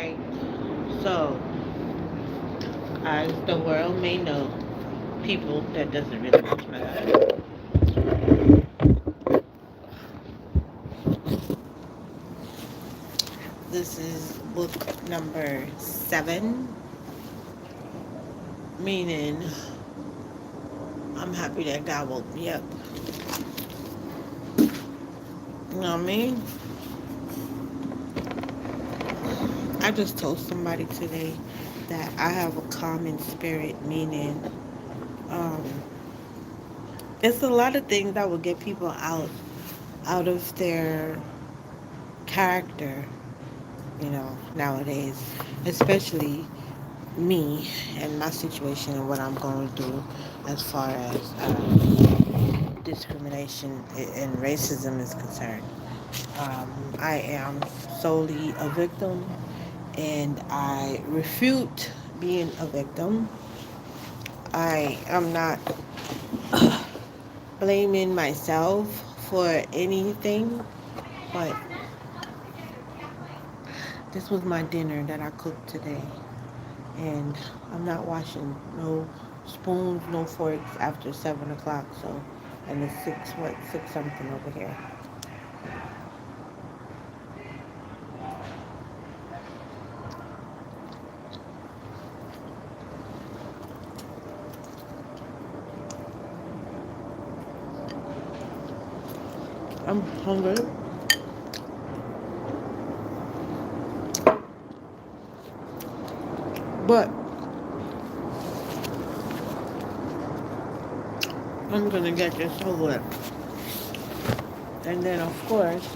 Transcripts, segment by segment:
Alright, so as the world may know, people that doesn't really much matter. This is book number 7, meaning I'm happy that God woke me up. You know what I mean? I just told somebody today that I have a common spirit, meaning um, it's a lot of things that will get people out of their character, nowadays, especially me and my situation and what I'm going through as far as discrimination and racism is concerned. I am solely a victim, and I refute being a victim. I am not blaming myself for anything, but this was my dinner that I cooked today, and I'm not washing no spoons, no forks after 7 o'clock. So, and it's 6 something over here. I'm hungry, but I'm gonna get this over with. And then, of course,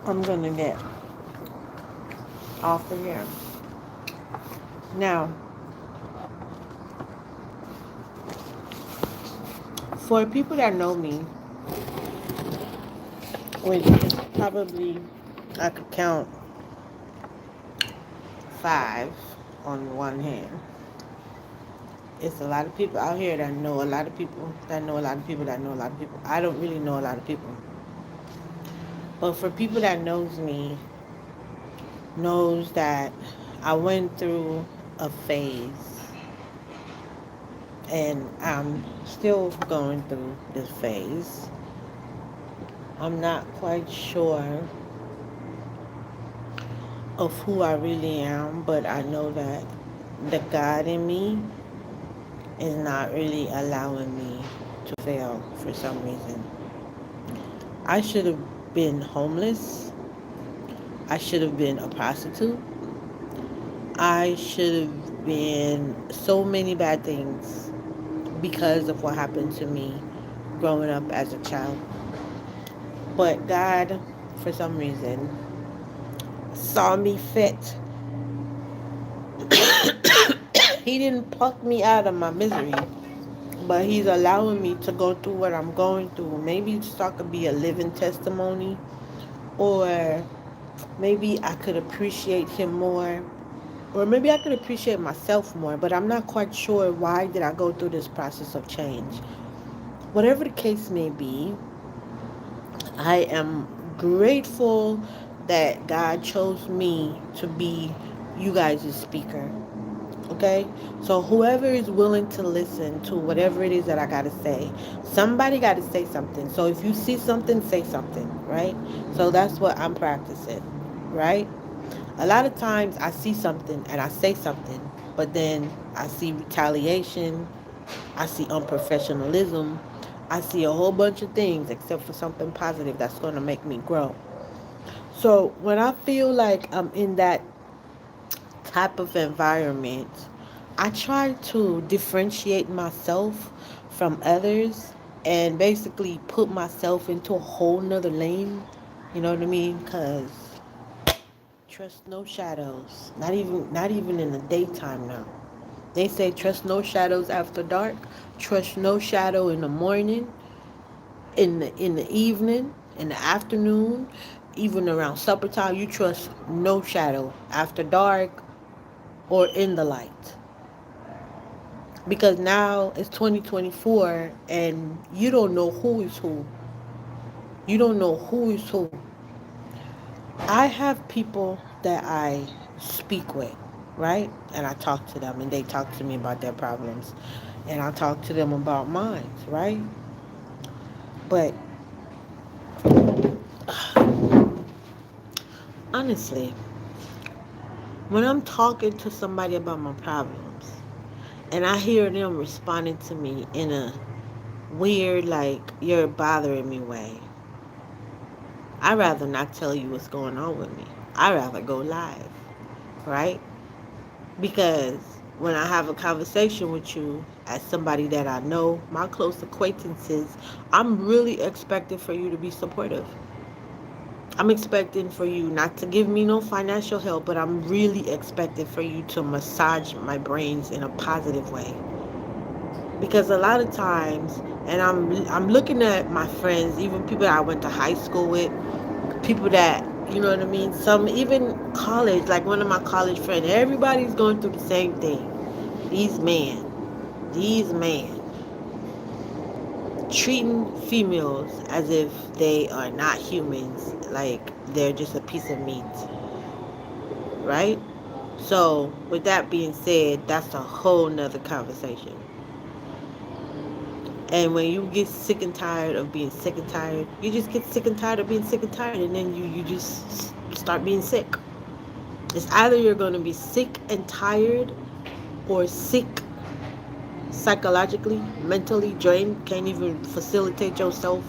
I'm gonna get off of here. Now, for people that know me, which is probably, I could count 5 on one hand. It's a lot of people out here that know a lot of people that know a lot of people that know a lot of people. I don't really know a lot of people. But for people that knows me, knows that I went through a phase, and I'm still going through this phase. I'm not quite sure of who I really am, but I know that the God in me is not really allowing me to fail for some reason. I should have been homeless. I should have been a prostitute. I should have been so many bad things because of what happened to me growing up as a child. But God, for some reason, saw me fit. He didn't pluck me out of my misery, but He's allowing me to go through what I'm going through. Maybe so I could be a living testimony, or maybe I could appreciate Him more, or maybe I could appreciate myself more, but I'm not quite sure why did I go through this process of change. Whatever the case may be, I am grateful that God chose me to be you guys' speaker. Okay? So whoever is willing to listen to whatever it is that I gotta say, somebody gotta say something. So if you see something, say something, right? So that's what I'm practicing, right? A lot of times I see something and I say something, but then I see retaliation, I see unprofessionalism, I see a whole bunch of things except for something positive that's going to make me grow. So when I feel like I'm in that type of environment, I try to differentiate myself from others and basically put myself into a whole nother lane. You know what I mean? Because trust no shadows. Not even in the daytime now. They say trust no shadows after dark. Trust no shadow in the morning, in the evening, in the afternoon, even around supper time. You trust no shadow after dark or in the light. Because now it's 2024 and you don't know who is who. You don't know who is who. I have people that I speak with, right? And I talk to them and they talk to me about their problems. And I talk to them about mine, right? But honestly, when I'm talking to somebody about my problems and I hear them responding to me in a weird, like, you're bothering me way, I'd rather not tell you what's going on with me. I'd rather go live, right? Because when I have a conversation with you as somebody that I know, my close acquaintances, I'm really expecting for you to be supportive. I'm expecting for you not to give me no financial help, but I'm really expecting for you to massage my brains in a positive way. Because a lot of times, and I'm looking at my friends, even people that I went to high school with, people that, you know what I mean, some even college, like one of my college friends, everybody's going through the same thing. These men treating females as if they are not humans, like they're just a piece of meat, right? So with that being said, that's a whole nother conversation. And when you get sick and tired of being sick and tired, you just get sick and tired of being sick and tired, and then you just start being sick. It's either you're going to be sick and tired, or sick psychologically, mentally drained, can't even facilitate yourself,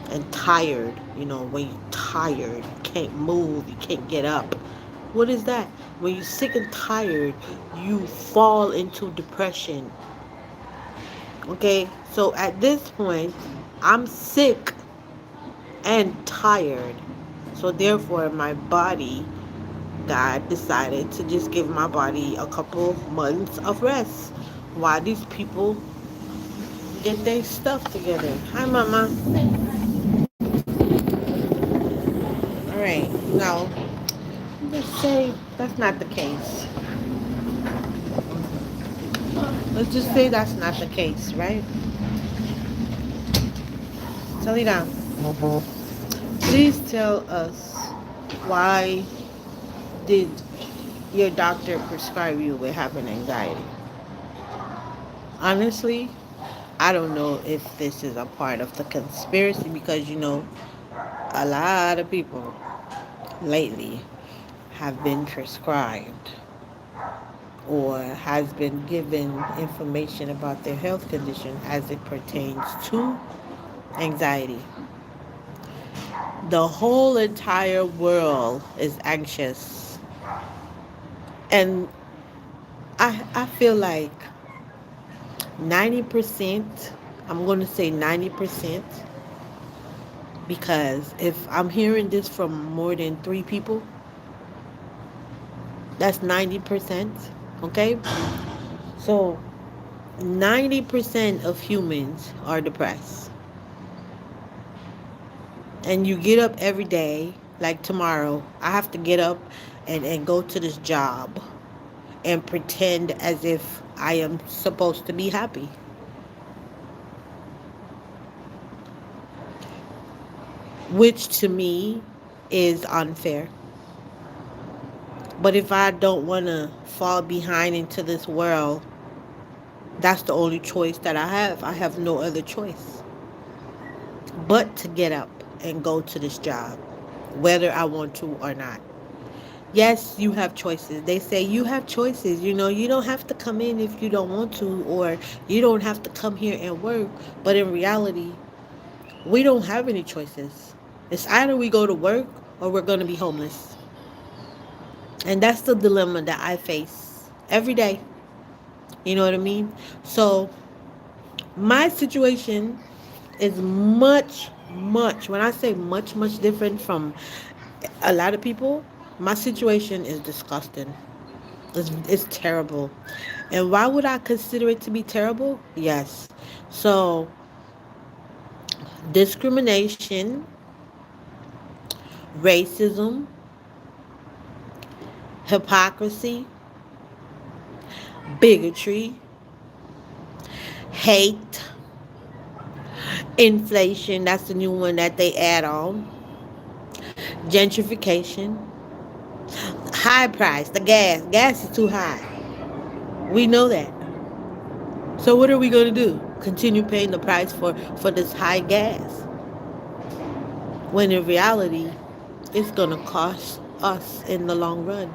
and tired. You know, when you're tired, you can't move, you can't get up. What is that? When you're sick and tired, you fall into depression. Okay, so at this point, I'm sick and tired. So therefore, my body, God decided to just give my body a couple months of rest while these people get their stuff together. Hi, Mama. All right, now let's say that's not the case. Let's just say that's not the case, right? Salida, please tell us, why did your doctor prescribe you with having anxiety? Honestly, I don't know if this is a part of the conspiracy because, a lot of people lately have been prescribed or has been given information about their health condition as it pertains to anxiety. The whole entire world is anxious. And I feel like 90%, I'm going to say 90%, because if I'm hearing this from more than 3 people, that's 90%. Okay? So 90% of humans are depressed. And you get up every day, like tomorrow, I have to get up and go to this job and pretend as if I am supposed to be happy, which to me is unfair. But if I don't want to fall behind into this world, that's the only choice that I have. I have no other choice but to get up and go to this job, whether I want to or not. Yes, you have choices. They say you have choices. You don't have to come in if you don't want to, or you don't have to come here and work. But in reality, we don't have any choices. It's either we go to work or we're going to be homeless. And that's the dilemma that I face every day. You know what I mean? So, my situation is when I say much, much different from a lot of people, my situation is disgusting. It's terrible. And why would I consider it to be terrible? Yes. So, discrimination, racism, hypocrisy, bigotry, hate, inflation, that's the new one that they add on, gentrification, high price, the gas. Gas is too high. We know that. So what are we going to do? Continue paying the price for this high gas when in reality it's going to cost us in the long run.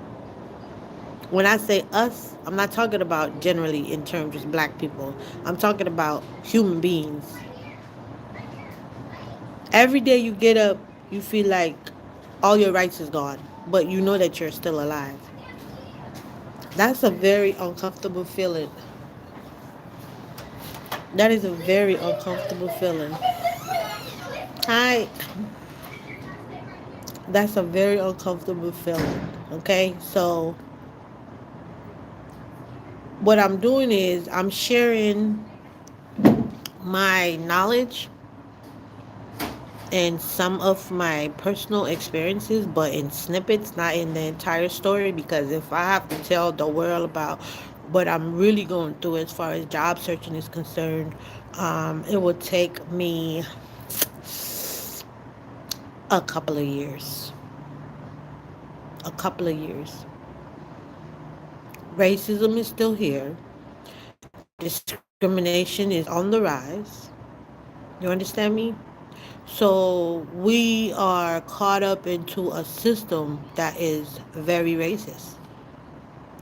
When I say us, I'm not talking about generally in terms of black people. I'm talking about human beings. Every day you get up, you feel like all your rights is gone, but you know that you're still alive. That's a very uncomfortable feeling. That is a very uncomfortable feeling. Hi. That's a very uncomfortable feeling. Okay? So what I'm doing is I'm sharing my knowledge and some of my personal experiences, but in snippets, not in the entire story. Because if I have to tell the world about what I'm really going through as far as job searching is concerned, it would take me a couple of years. A couple of years. Racism is still here. Discrimination is on the rise. You understand me? So we are caught up into a system that is very racist.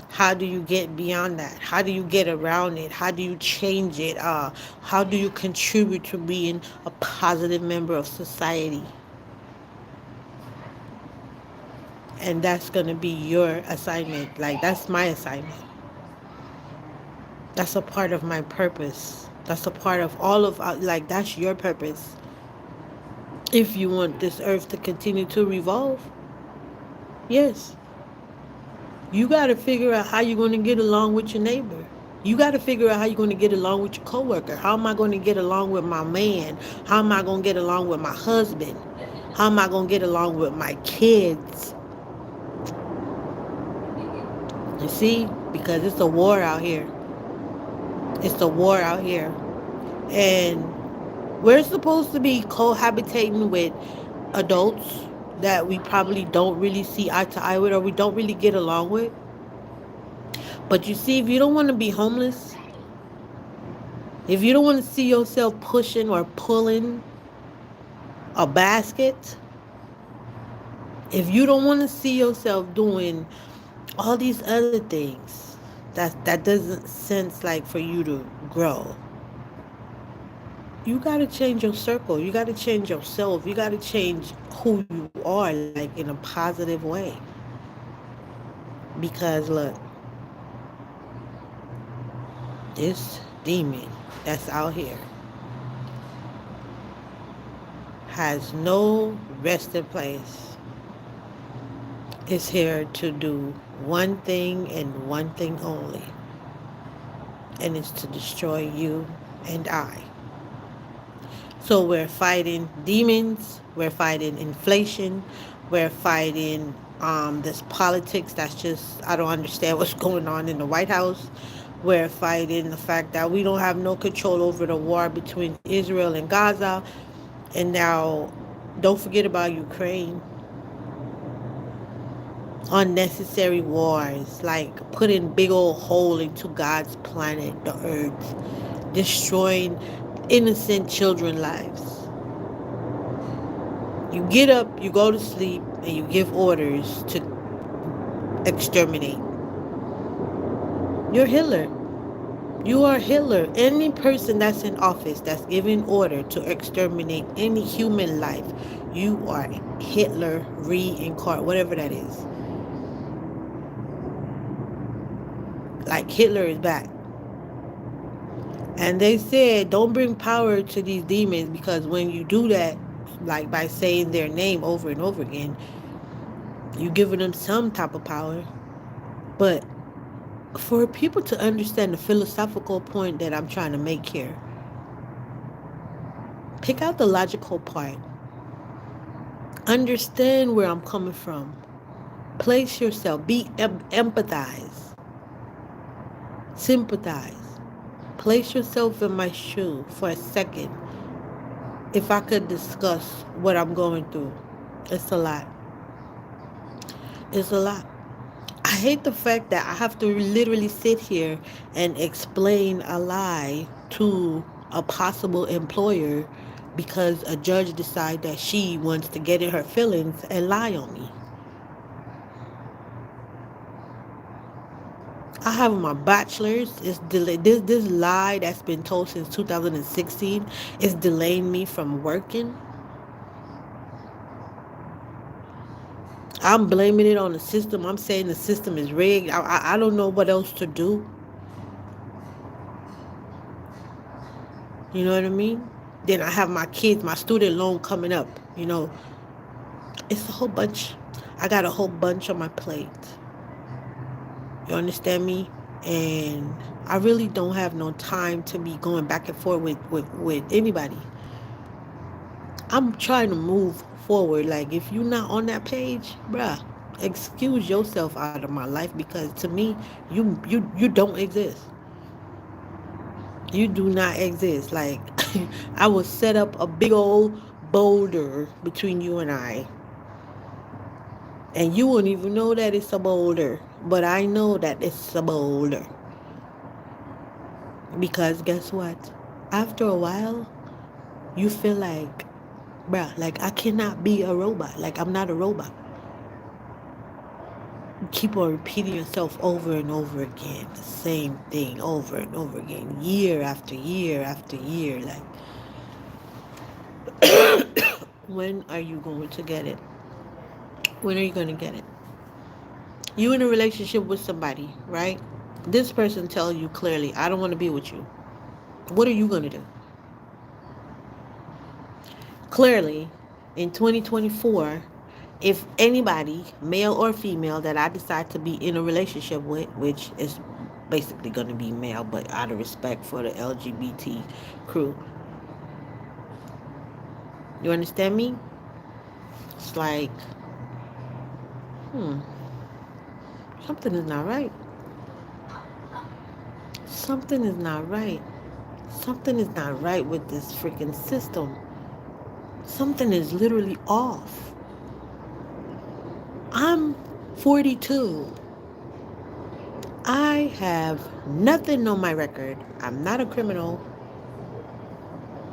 How do you get beyond that? How do you get around it? How do you change it? How do you contribute to being a positive member of society? And that's going to be your assignment. Like, that's my assignment. That's a part of my purpose. That's a part of all of, like, that's your purpose. If you want this earth to continue to revolve, yes, you got to figure out how you're going to get along with your neighbor. You got to figure out how you're going to get along with your coworker. How am I going to get along with my man? How am I going to get along with my husband? How am I going to get along with my kids? You see? Because it's a war out here. It's a war out here. And we're supposed to be cohabitating with adults that we probably don't really see eye to eye with or we don't really get along with. But you see, if you don't want to be homeless, if you don't want to see yourself pushing or pulling a basket, if you don't want to see yourself doing all these other things, that doesn't sense like for you to grow. You got to change your circle. You got to change yourself. You got to change who you are, like in a positive way. Because look, this demon that's out here has no resting place. It's here to do one thing and one thing only, and it's to destroy you and I. So we're fighting demons, we're fighting inflation, we're fighting this politics that's just, I don't understand what's going on in the White House. We're fighting the fact that we don't have no control over the war between Israel and Gaza. And now, don't forget about Ukraine. Unnecessary wars, like putting big old hole into God's planet, the earth, destroying innocent children lives. You get up, you go to sleep, and you give orders to exterminate. You're Hitler. You are Hitler. Any person that's in office that's giving order to exterminate any human life, you are Hitler reincarnate, whatever that is. Like Hitler is back. And they said, don't bring power to these demons because when you do that, like by saying their name over and over again, you giving them some type of power. But for people to understand the philosophical point that I'm trying to make here, pick out the logical part. Understand where I'm coming from. Place yourself. Empathize. Sympathize. Place yourself in my shoe for a second. If I could discuss what I'm going through, it's a lot. It's a lot. I hate the fact that I have to literally sit here and explain a lie to a possible employer because a judge decided that she wants to get in her feelings and lie on me. I have my bachelor's. It's this lie that's been told since 2016 is delaying me from working. I'm blaming it on the system. I'm saying the system is rigged. I don't know what else to do. You know what I mean? Then I have my kids, my student loan coming up. You know, it's a whole bunch. I got a whole bunch on my plate. You understand me? And I really don't have no time to be going back and forth with anybody. I'm trying to move forward. Like, if you're not on that page, bruh, excuse yourself out of my life because to me, you don't exist. You do not exist. Like, I will set up a big old boulder between you and you won't even know that it's a boulder. But I know that it's a boulder because guess what? After a while, you feel like, bruh, like I cannot be a robot. Like I'm not a robot. You keep on repeating yourself over and over again, the same thing over and over again, year after year after year. Like, when are you going to get it? When are you going to get it? You in a relationship with somebody, right? This person tells you clearly, I don't want to be with you. What are you going to do? Clearly, in 2024, if anybody, male or female, that I decide to be in a relationship with, which is basically going to be male, but out of respect for the LGBT crew, you understand me? It's like, hmm, something is not right. Something is not right. Something is not right with this freaking system. Something is literally off. I'm 42. I have nothing on my record. I'm not a criminal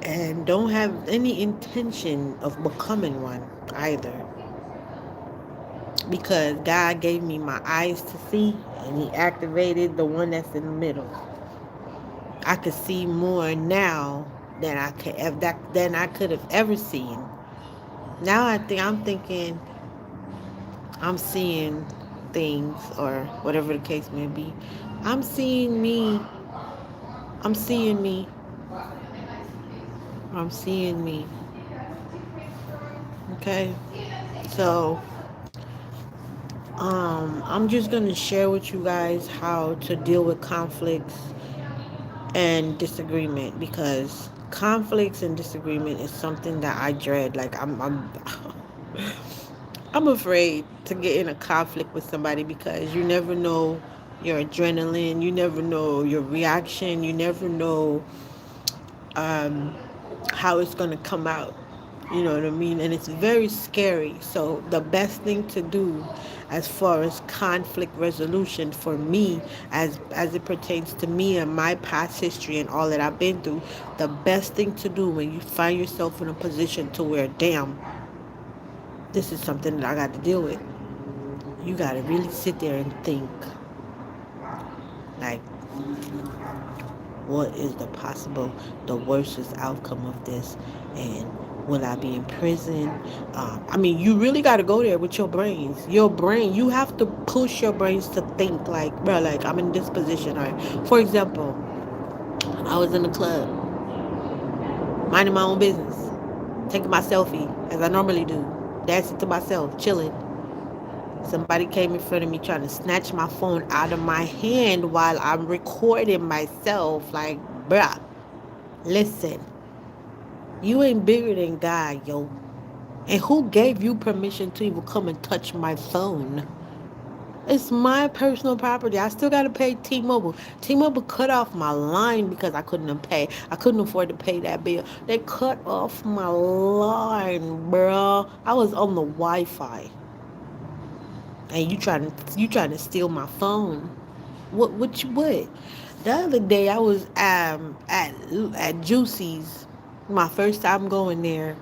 and don't have any intention of becoming one either. Because God gave me my eyes to see and He activated the one that's in the middle. I could see more now than I could have ever seen. Now I'm thinking I'm seeing things or whatever the case may be. I'm seeing me. I'm seeing me. I'm seeing me. Okay? So, I'm just going to share with you guys how to deal with conflicts and disagreement because conflicts and disagreement is something that I dread. Like I'm afraid to get in a conflict with somebody because you never know your adrenaline, you never know your reaction, you never know um, how it's going to come out. You know what I mean? And it's very scary. So the best thing to do as far as conflict resolution for me as it pertains to me and my past history and all that I've been through, the best thing to do when you find yourself in a position to where damn, this is something that I got to deal with. You got to really sit there and think like what is the worstest outcome of this, and will I be in prison? I mean, you really got to go there with your brains. Your brain, you have to push your brains to think like, bro, like I'm in this position. All right. For example, I was in the club, minding my own business, taking my selfie as I normally do, dancing to myself, chilling. Somebody came in front of me trying to snatch my phone out of my hand while I'm recording myself. Like, bruh, listen, you ain't bigger than God, yo. And who gave you permission to even come and touch my phone? It's my personal property. I still gotta pay T-Mobile. T-Mobile cut off my line because I couldn't pay. I couldn't afford to pay that bill. They cut off my line, bro. I was on the Wi-Fi. and you trying to steal my phone. What? The other day I was at Juicy's, my first time going there,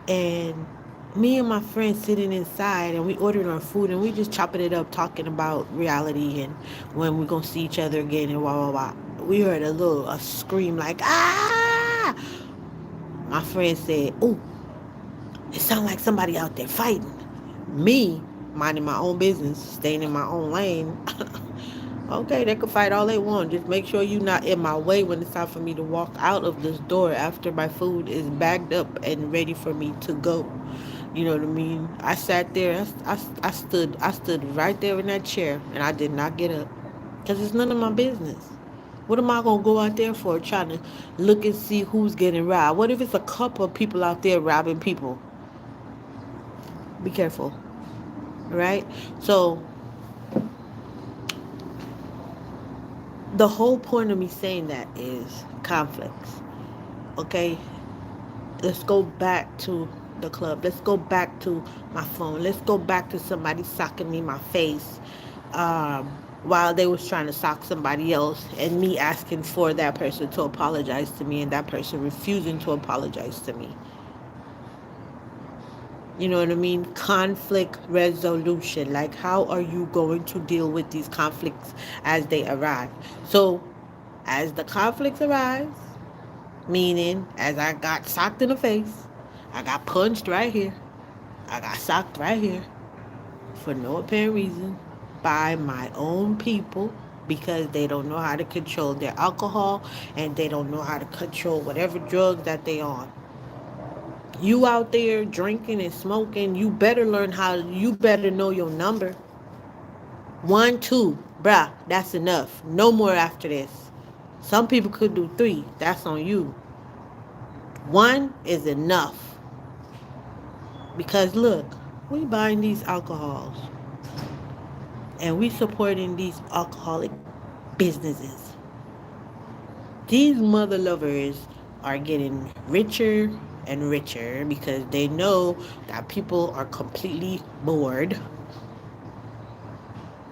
and me and my friend sitting inside, and we ordered our food, and we just chopping it up, talking about reality and when we're gonna see each other again, and blah blah blah. We heard a scream like ah. My friend said, "Oh, it sounds like somebody out there fighting." Me, minding my own business, staying in my own lane. Okay, they can fight all they want. Just make sure you're not in my way when it's time for me to walk out of this door after my food is bagged up and ready for me to go. You know what I mean? I sat there. I stood right there in that chair, and I did not get up because it's none of my business. What am I gonna go out there for? Trying to look and see who's getting robbed? What if it's a couple of people out there robbing people? Be careful, right? So the whole point of me saying that is conflicts. Okay, let's go back to the club. Let's go back to my phone. Let's go back to somebody socking me in my face um, while they was trying to sock somebody else, and me asking for that person to apologize to me, and that person refusing to apologize to me. You know what I mean? Conflict resolution. Like, how are you going to deal with these conflicts as they arise? So, as the conflicts arise, meaning as I got socked in the face, I got punched right here, I got socked right here for no apparent reason by my own people because they don't know how to control their alcohol and they don't know how to control whatever drugs that they on. You out there drinking and smoking, you better know your number. One, two, bruh, that's enough. No more after this. Some people could do three. That's on you. One is enough. Because look, we buying these alcohols and we supporting these alcoholic businesses. These mother lovers are getting richer and richer because they know that people are completely bored.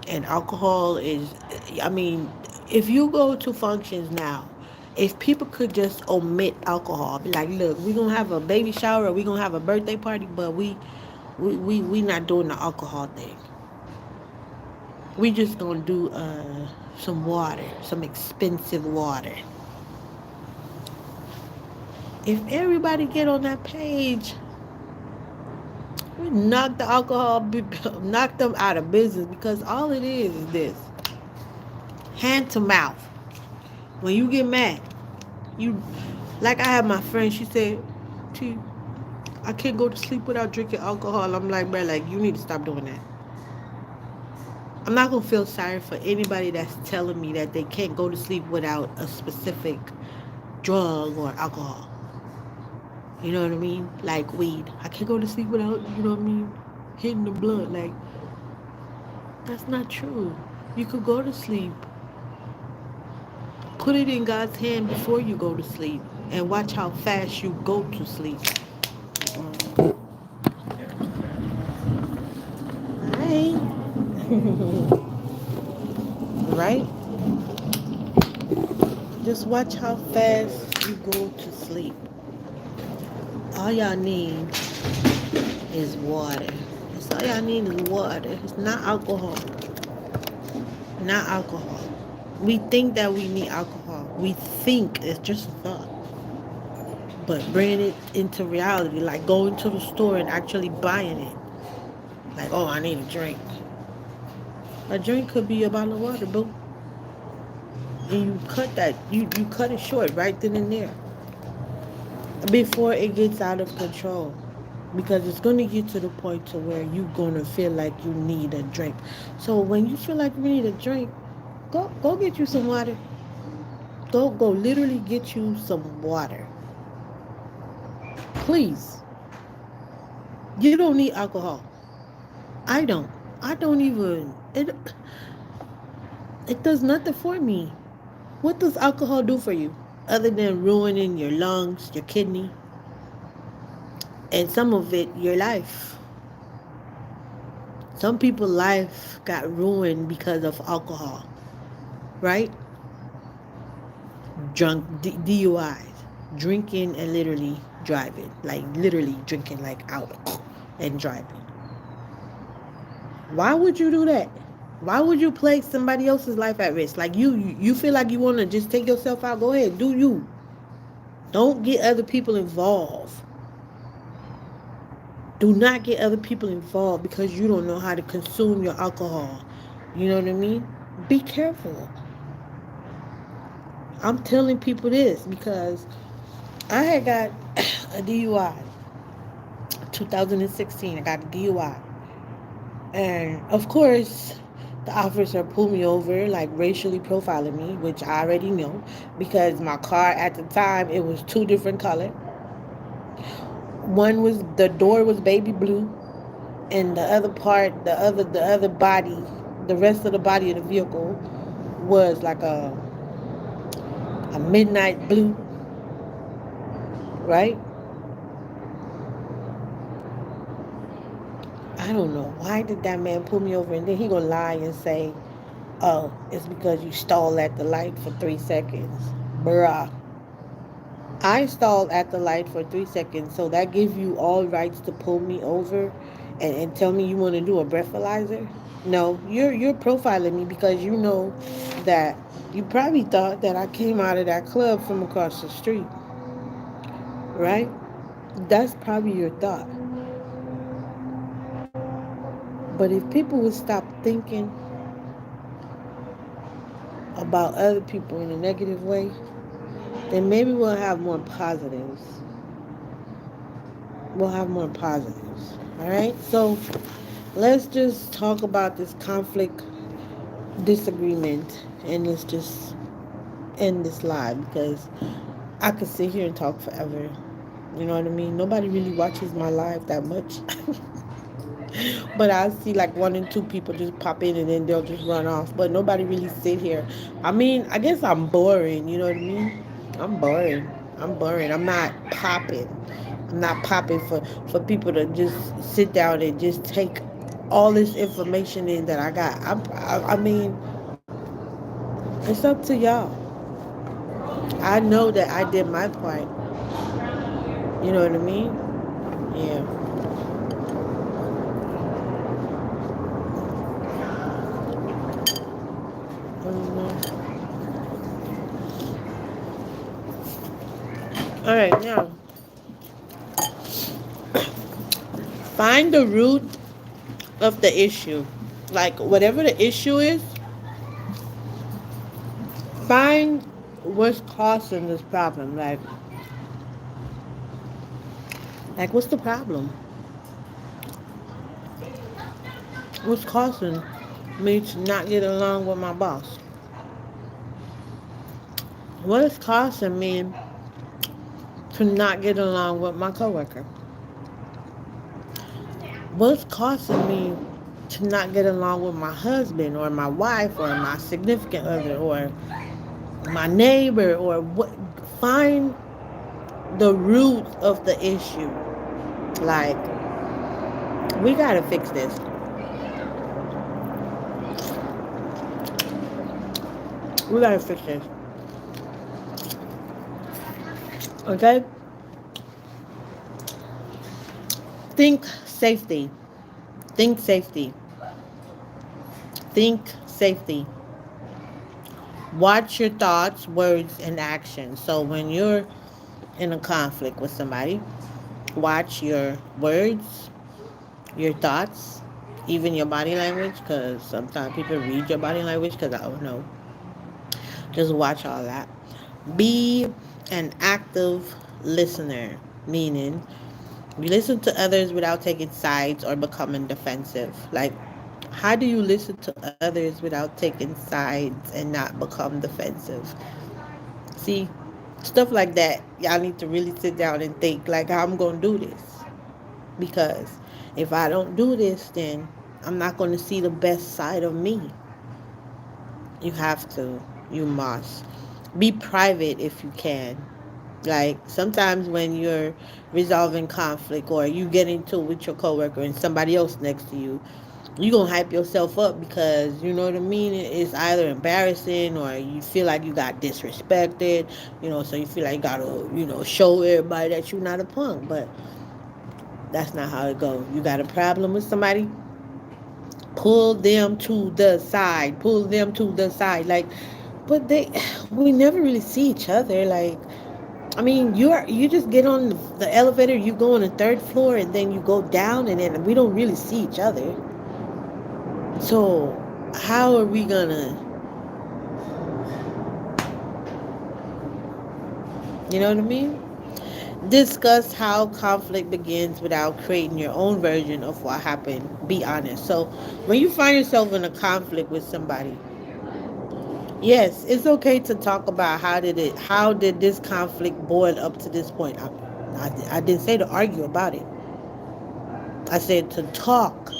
And alcohol is, I mean, if you go to functions now, if people could just omit alcohol, be like, look, we're going to have a baby shower or we're going to have a birthday party, but we not doing the alcohol thing. We just going to do some water, some expensive water. If everybody get on that page, we knock the alcohol, knock them out of business because all it is this hand to mouth. When you get mad, you like I have my friend. She said, "T, I can't go to sleep without drinking alcohol." I'm like, bro, like you need to stop doing that. I'm not gonna feel sorry for anybody that's telling me that they can't go to sleep without a specific drug or alcohol. You know what I mean? Like weed. I can't go to sleep without, you know what I mean, hitting the blunt. Like, that's not true. You could go to sleep, put it in God's hand before you go to sleep, and watch how fast you go to sleep. Right? Right? Just watch how fast you go to sleep. All y'all need is water. That's all y'all need is water. It's not alcohol. Not alcohol. We think that we need alcohol. We think it's just a thought. But bringing it into reality, like going to the store and actually buying it. Like, oh, I need a drink. A drink could be a bottle of water, boo. And you cut it short right then and there. Before it gets out of control. Because it's gonna get to the point to where you're gonna feel like you need a drink. So when you feel like you need a drink, go get you some water. Go literally get you some water. Please. You don't need alcohol. I don't. I don't even it does nothing for me. What does alcohol do for you? Other than ruining your lungs, your kidney, and some of it your life. Some people's life got ruined because of alcohol, right? DUIs, drinking and literally driving, like literally drinking like out and driving. Why would you do that? Why would you place somebody else's life at risk? Like you feel like you want to just take yourself out. Go ahead, do you. Don't get other people involved. Do not get other people involved because you don't know how to consume your alcohol. You know what I mean? Be careful. I'm telling people this because I had got a DUI 2016. I got a DUI. And of course, the officer pulled me over, like racially profiling me, which I already know because my car at the time it was two different colors. One was the door was baby blue, and the other part, the other body, the rest of the body of the vehicle was like a midnight blue, right? I don't know why did that man pull me over, and then he gonna lie and say, "Oh, it's because you stalled at the light for 3 seconds, bruh." I stalled at the light for 3 seconds, so that gives you all rights to pull me over and tell me you want to do a breathalyzer? No, you're profiling me because you know that you probably thought that I came out of that club from across the street, right? That's probably your thought. But if people would stop thinking about other people in a negative way, then maybe we'll have more positives. We'll have more positives. All right? So let's just talk about this conflict, disagreement, and let's just end this live because I could sit here and talk forever. You know what I mean? Nobody really watches my live that much. But I see like one and two people just pop in and then they'll just run off. But nobody really sit here. I mean, I guess I'm boring. You know what I mean? I'm boring. I'm boring. I'm not popping. I'm not popping for people to just sit down and just take all this information in that I got. I mean, it's up to y'all. I know that I did my part. You know what I mean? Yeah. Mhm. All right, now find the root of the issue. Like whatever the issue is, find what's causing this problem. Like what's the problem? What's causing me to not get along with my boss? What is causing me to not get along with my coworker? What's causing me to not get along with my husband or my wife or my significant other or my neighbor or what? Find the root of the issue. Like, we gotta fix this. We gotta fix this. Okay? Think safety. Think safety. Think safety. Watch your thoughts, words, and actions. So when you're in a conflict with somebody, watch your words, your thoughts, even your body language, because sometimes people read your body language because I don't know. Just watch all that. Be an active listener, meaning you listen to others without taking sides or becoming defensive. Like, how do you listen to others without taking sides and not become defensive? See, stuff like that, y'all need to really sit down and think, like, how I'm going to do this. Because if I don't do this, then I'm not going to see the best side of me. You have to. You must. Be private if you can. Like sometimes when you're resolving conflict or you get into it with your coworker and somebody else next to you, You gonna hype yourself up because you know what I mean. It's either embarrassing or you feel like you got disrespected. So you feel like you gotta show everybody that you're not a punk. But that's not how it goes. You got a problem with somebody, pull them to the side. Pull them to the side. Like, but we never really see each other. Like, I mean, you just get on the elevator, you go on the third floor, and then you go down, and then we don't really see each other. So how are we gonna, you know what I mean? Discuss how conflict begins without creating your own version of what happened. Be honest. So when you find yourself in a conflict with somebody, yes, it's okay to talk about how did this conflict boil up to this point. I didn't say to argue about it. I said to talk,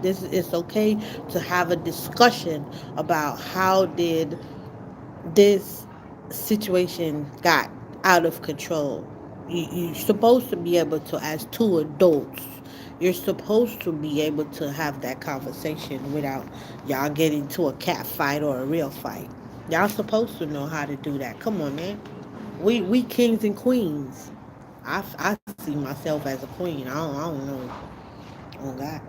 This it's okay to have a discussion about how did this situation got out of control. You're supposed to be able to, as two adults, you're supposed to be able to have that conversation without y'all getting to a cat fight or a real fight. Y'all supposed to know how to do that. Come on, man. We kings and queens. I see myself as a queen. I don't know. Oh God.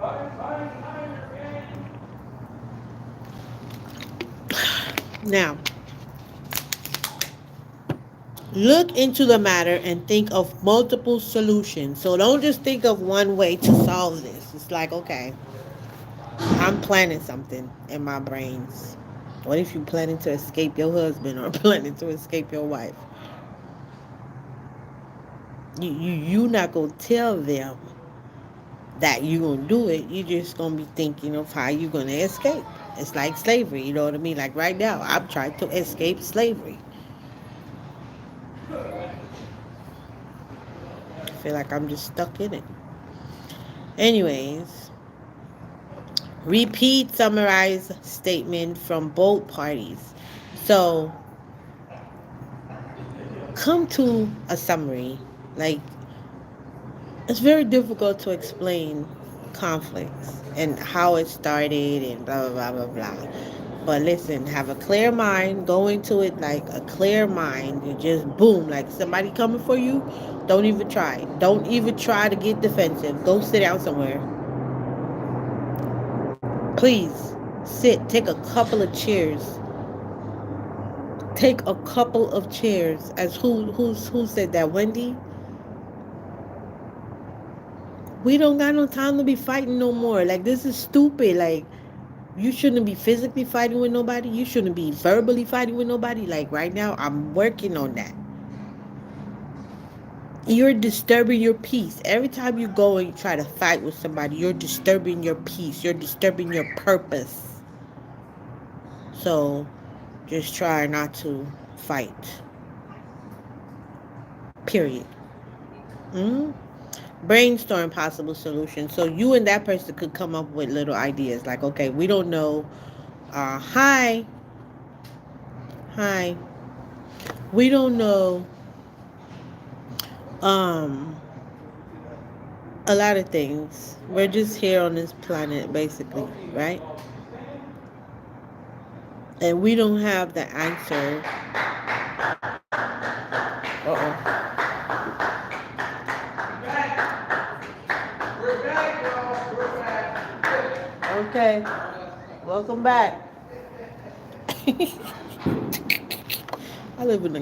Now, look into the matter and think of multiple solutions. So don't just think of one way to solve this. It's like, okay, I'm planning something in my brains. What if you planning to escape your husband or planning to escape your wife? You not gonna tell them that you gonna do it. You just gonna be thinking of how you gonna escape. It's like slavery, you know what I mean? Like right now, I'm trying to escape slavery. I feel like I'm just stuck in it. Anyways, repeat, summarize statement from both parties. So come to a summary. Like, it's very difficult to explain conflicts and how it started and blah blah blah blah blah. But listen, have a clear mind. Go into it like a clear mind. You just boom, like somebody coming for you. Don't even try. Don't even try to get defensive. Go sit down somewhere. Please sit. Take a couple of chairs. Take a couple of chairs. As who said that? Wendy. We don't got no time to be fighting no more. Like, this is stupid. Like, you shouldn't be physically fighting with nobody. You shouldn't be verbally fighting with nobody. Like right now, I'm working on that. You're disturbing your peace. Every time you go and you try to fight with somebody, you're disturbing your peace. You're disturbing your purpose. So just try not to fight. Period. Mm? Brainstorm possible solutions. So you and that person could come up with little ideas. Like, okay, we don't know. Hi. Hi. We don't know. Um, a lot of things. We're just here on this planet, basically, right? And we don't have the answer. Uh oh. Okay. Welcome back. I live in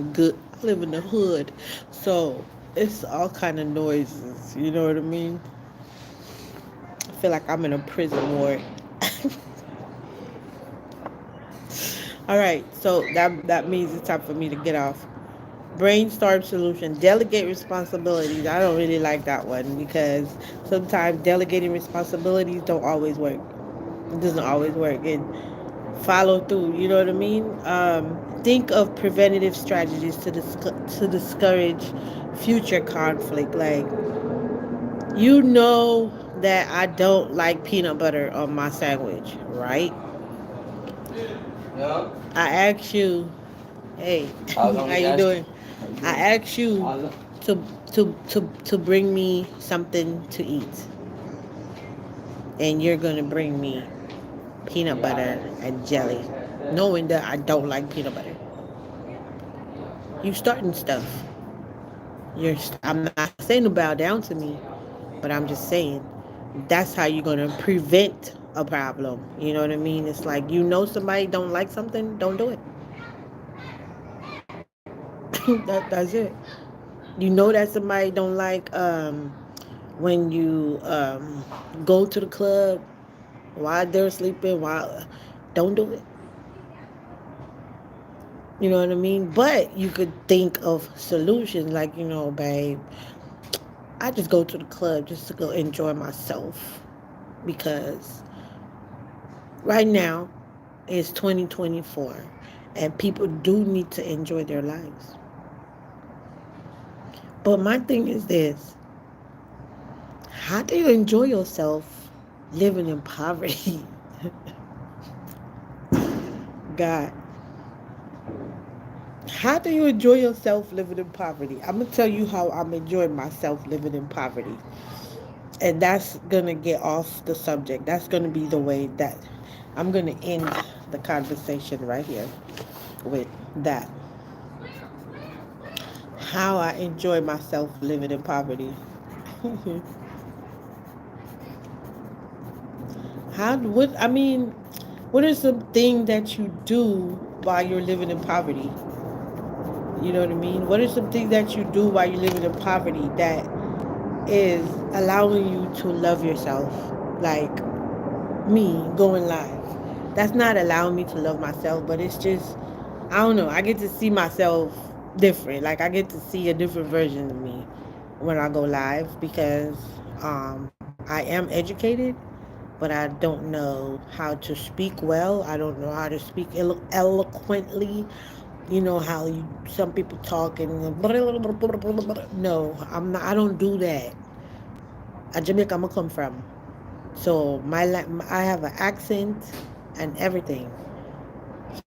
the hood, so it's all kind of noises. You know what I mean? I feel like I'm in a prison ward. All right, so that means it's time for me to get off. Brainstorm solution, delegate responsibilities. I don't really like that one because sometimes delegating responsibilities don't always work. It doesn't always work. And follow through. You know what I mean? Think of preventative strategies to discourage future conflict. Like, you know that I don't like peanut butter on my sandwich, right? Yeah. I asked you, hey, how you doing? I asked you to to bring me something to eat. and you're gonna bring me peanut butter and jelly, knowing that I don't like peanut butter. You starting stuff. I'm not saying to bow down to me, but I'm just saying that's how you're gonna prevent a problem. You know what I mean? It's like you know somebody don't like something, don't do it. That's it. You know that somebody don't like when you go to the club while they're sleeping. While don't do it. You know what I mean? But you could think of solutions like, babe, I just go to the club just to go enjoy myself because right now it's 2024 and people do need to enjoy their lives. But my thing is this: how do you enjoy yourself living in poverty? God, how do you enjoy yourself living in poverty? I'm gonna tell you how I'm enjoying myself living in poverty. And that's gonna get off the subject. That's gonna be the way that I'm gonna end the conversation right here with that. How I enjoy myself living in poverty. What are some things that you do while you're living in poverty? You know what I mean? What are some things that you do while you're living in poverty that is allowing you to love yourself? Like me going live. That's not allowing me to love myself, but it's just, I don't know. I get to see myself different. Like I get to see a different version of me when I go live because I am educated, but I don't know how to speak well. I don't know how to speak eloquently. You know how some people talk and no, I'm not. I don't do that. Jamaica, I'm gonna come from. So I have an accent and everything.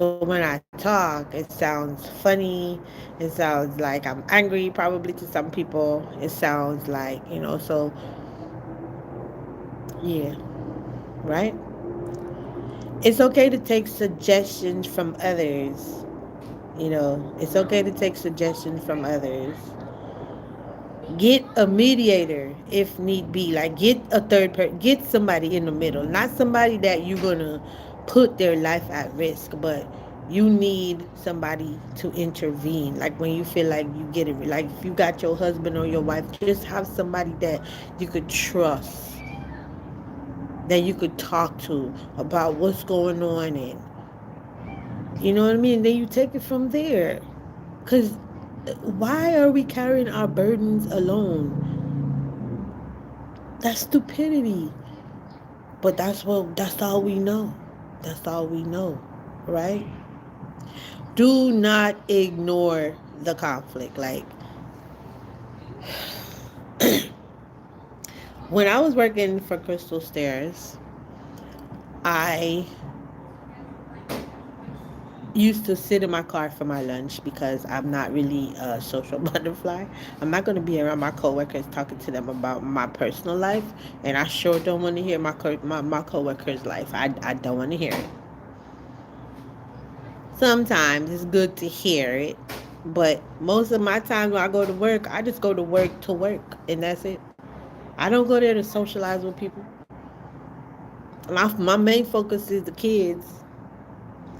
So when I talk, it sounds funny. It sounds like I'm angry, probably to some people. It sounds like So yeah, right. It's okay to take suggestions from others. It's okay to take suggestions from others. Get a mediator if need be. Like get a third person, get somebody in the middle, not somebody that you're gonna put their life at risk, but you need somebody to intervene. Like when you feel like you get it, like if you got your husband or your wife, just have somebody that you could trust, that you could talk to about what's going on, and you know what I mean. Then you take it from there, because why are we carrying our burdens alone? That's stupidity. But that's all we know. That's all we know, right? Do not ignore the conflict. Like when I was working for Crystal Stairs, I used to sit in my car for my lunch because I'm not really a social butterfly. I'm not going to be around my coworkers talking to them about my personal life, and I sure don't want to hear my coworkers' life. I don't want to hear it. Sometimes it's good to hear it, but most of my time when I go to work, I just go to work, and that's it. I don't go there to socialize with people. My main focus is the kids,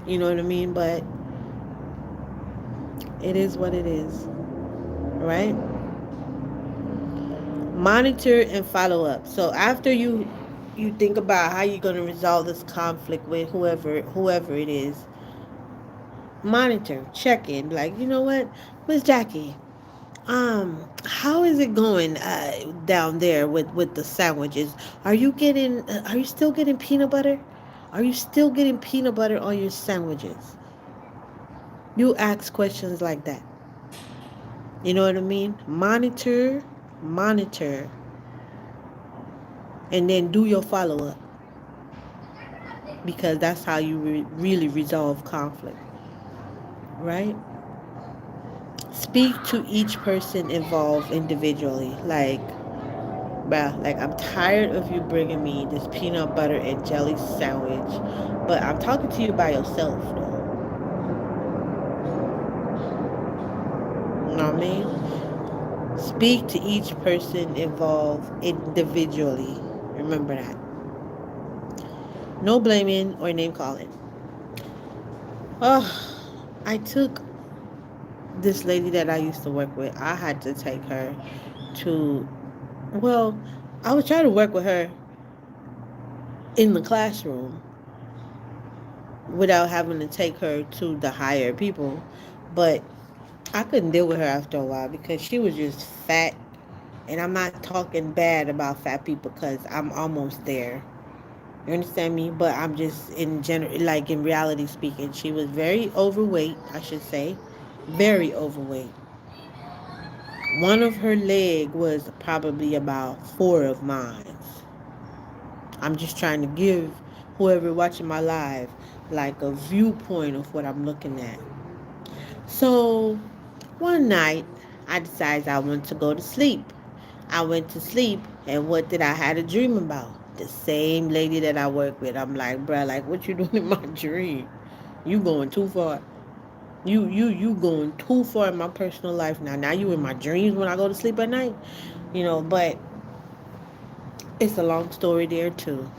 you know what I mean? But it is what it is, right? Monitor and follow up. So after you think about how you're going to resolve this conflict with whoever it is, monitor, check in. Like, you know what, Miss Jackie, how is it going down there with the sandwiches? Are you still getting peanut butter? Are you still getting peanut butter on your sandwiches? You ask questions like that. You know what I mean? Monitor, and then do your follow up, because that's how you really resolve conflict, right? Speak to each person involved individually. Like Bruh, like I'm tired of you bringing me this peanut butter and jelly sandwich, but I'm talking to you by yourself, though. You know what I mean? Speak to each person involved individually. Remember that. No blaming or name calling. I took this lady that I used to work with. I had to take her to, well, I was trying to work with her in the classroom without having to take her to the higher people. But I couldn't deal with her after a while because she was just fat. And I'm not talking bad about fat people because I'm almost there. You understand me? But I'm just in general, like in reality speaking, she was very overweight, I should say. Very overweight. One of her leg was probably about four of mine. I'm just trying to give whoever watching my live like a viewpoint of what I'm looking at. So one night I decided I wanted to go to sleep. I went to sleep and what did I had a dream about? The same lady that I work with. I'm like, bruh, like what you doing in my dream? You going too far. You going too far in my personal life now. Now you in my dreams when I go to sleep at night. But it's a long story there too.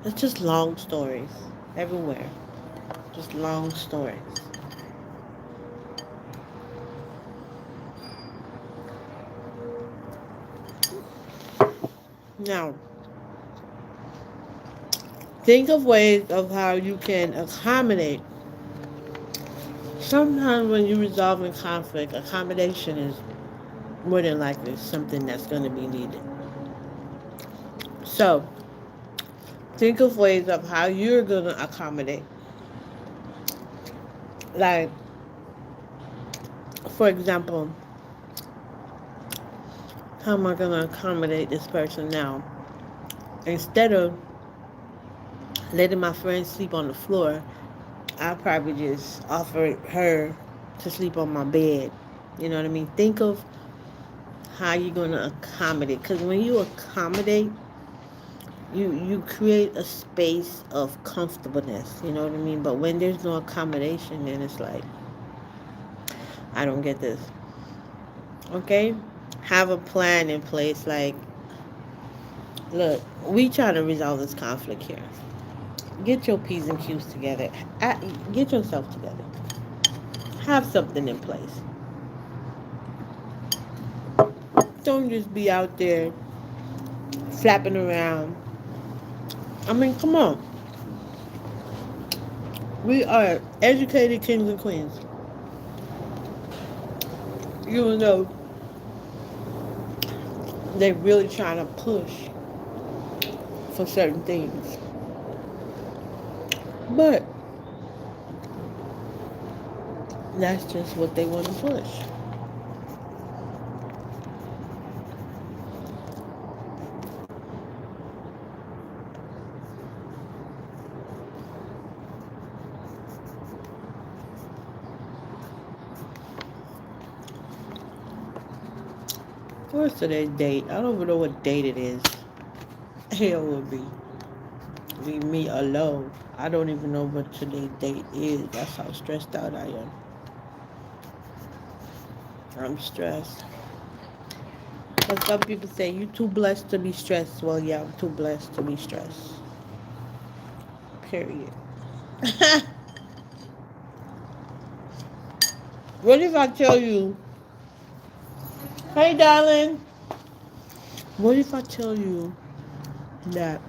It's just long stories everywhere. Just long stories. Now, think of ways of how you can accommodate. Sometimes when you're resolving conflict, accommodation is more than likely something that's going to be needed. So, think of ways of how you're going to accommodate. Like, for example, how am I going to accommodate this person now? Instead of letting my friend sleep on the floor, I probably just offer her to sleep on my bed. You know what I mean? Think of how you're going to accommodate. Because when you accommodate, you create a space of comfortableness. You know what I mean? But when there's no accommodation, then it's like, I don't get this. Okay? Have a plan in place. Like, look, we trying to resolve this conflict here. Get your P's and Q's together. Get yourself together. Have something in place. Don't just be out there flapping around. I mean, come on. We are educated kings and queens. You know, they're really trying to push for certain things. But that's just what they want to push. What's today's date? I don't even know what date it is. Hell would be. Leave me alone. I don't even know what today's date is. That's how stressed out I am. I'm stressed. But some people say you too blessed to be stressed. Well, yeah, I'm too blessed to be stressed. Period. What if I tell you, hey, darling? What if I tell you that?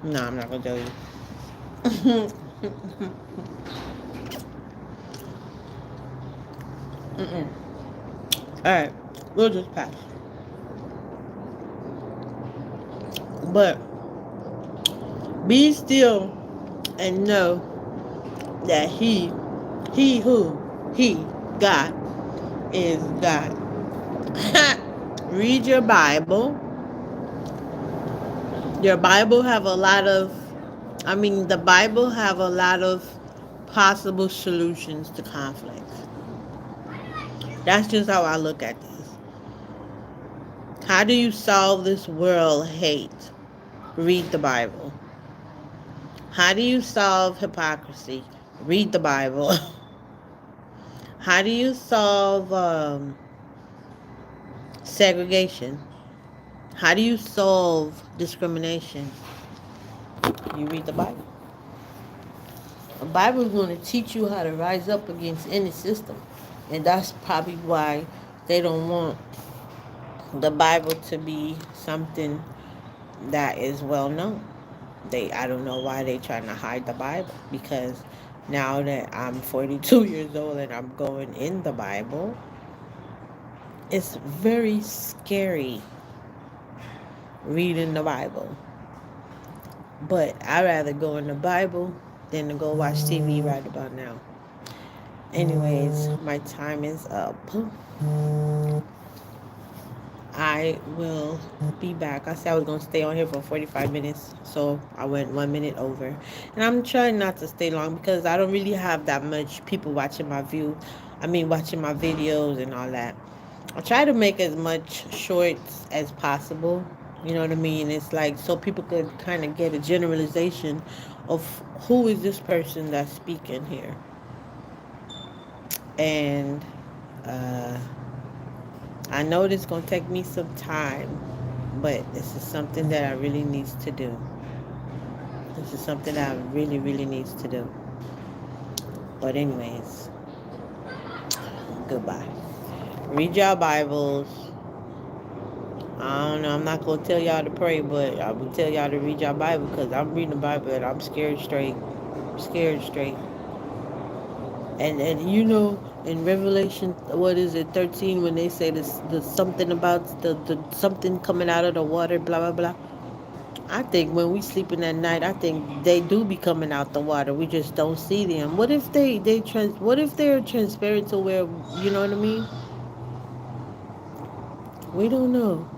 No, I'm not gonna tell you. Mm-mm. All right, we'll just pass. But be still and know that he, God, is God. Read your Bible. Your Bible have a lot of, the Bible have a lot of possible solutions to conflicts. That's just how I look at this. How do you solve this world hate? Read the Bible. How do you solve hypocrisy? Read the Bible. How do you solve segregation? How do you solve discrimination? You read the Bible. The Bible is going to teach you how to rise up against any system. And that's probably why they don't want the Bible to be something that is well known. I don't know why they trying to hide the Bible, because now that I'm 42 years old and I'm going in the Bible, it's very scary reading the Bible. But I'd rather go in the Bible than to go watch TV right about now. Anyways, my time is up. I will be back. I said I was going to stay on here for 45 minutes, so I went 1 minute over. And I'm trying not to stay long because I don't really have that much people watching watching my videos and all that. I try to make as much shorts as possible. You know what I mean? It's like so people could kind of get a generalization of who is this person that's speaking here. And uh, I know this is going to take me some time, but this is something that I really needs to do. This is something that I really, really needs to do. But anyways, goodbye. Read your Bibles. I don't know. I'm not gonna tell y'all to pray, but I will tell y'all to read your Bible because I'm reading the Bible and I'm scared straight. Scared straight. And you know, in Revelation, what is it, 13, when they say this, the something about the something coming out of the water, blah blah blah. I think when we sleeping at night, I think they do be coming out the water. We just don't see them. What if what if they're transparent to where, you know what I mean? We don't know.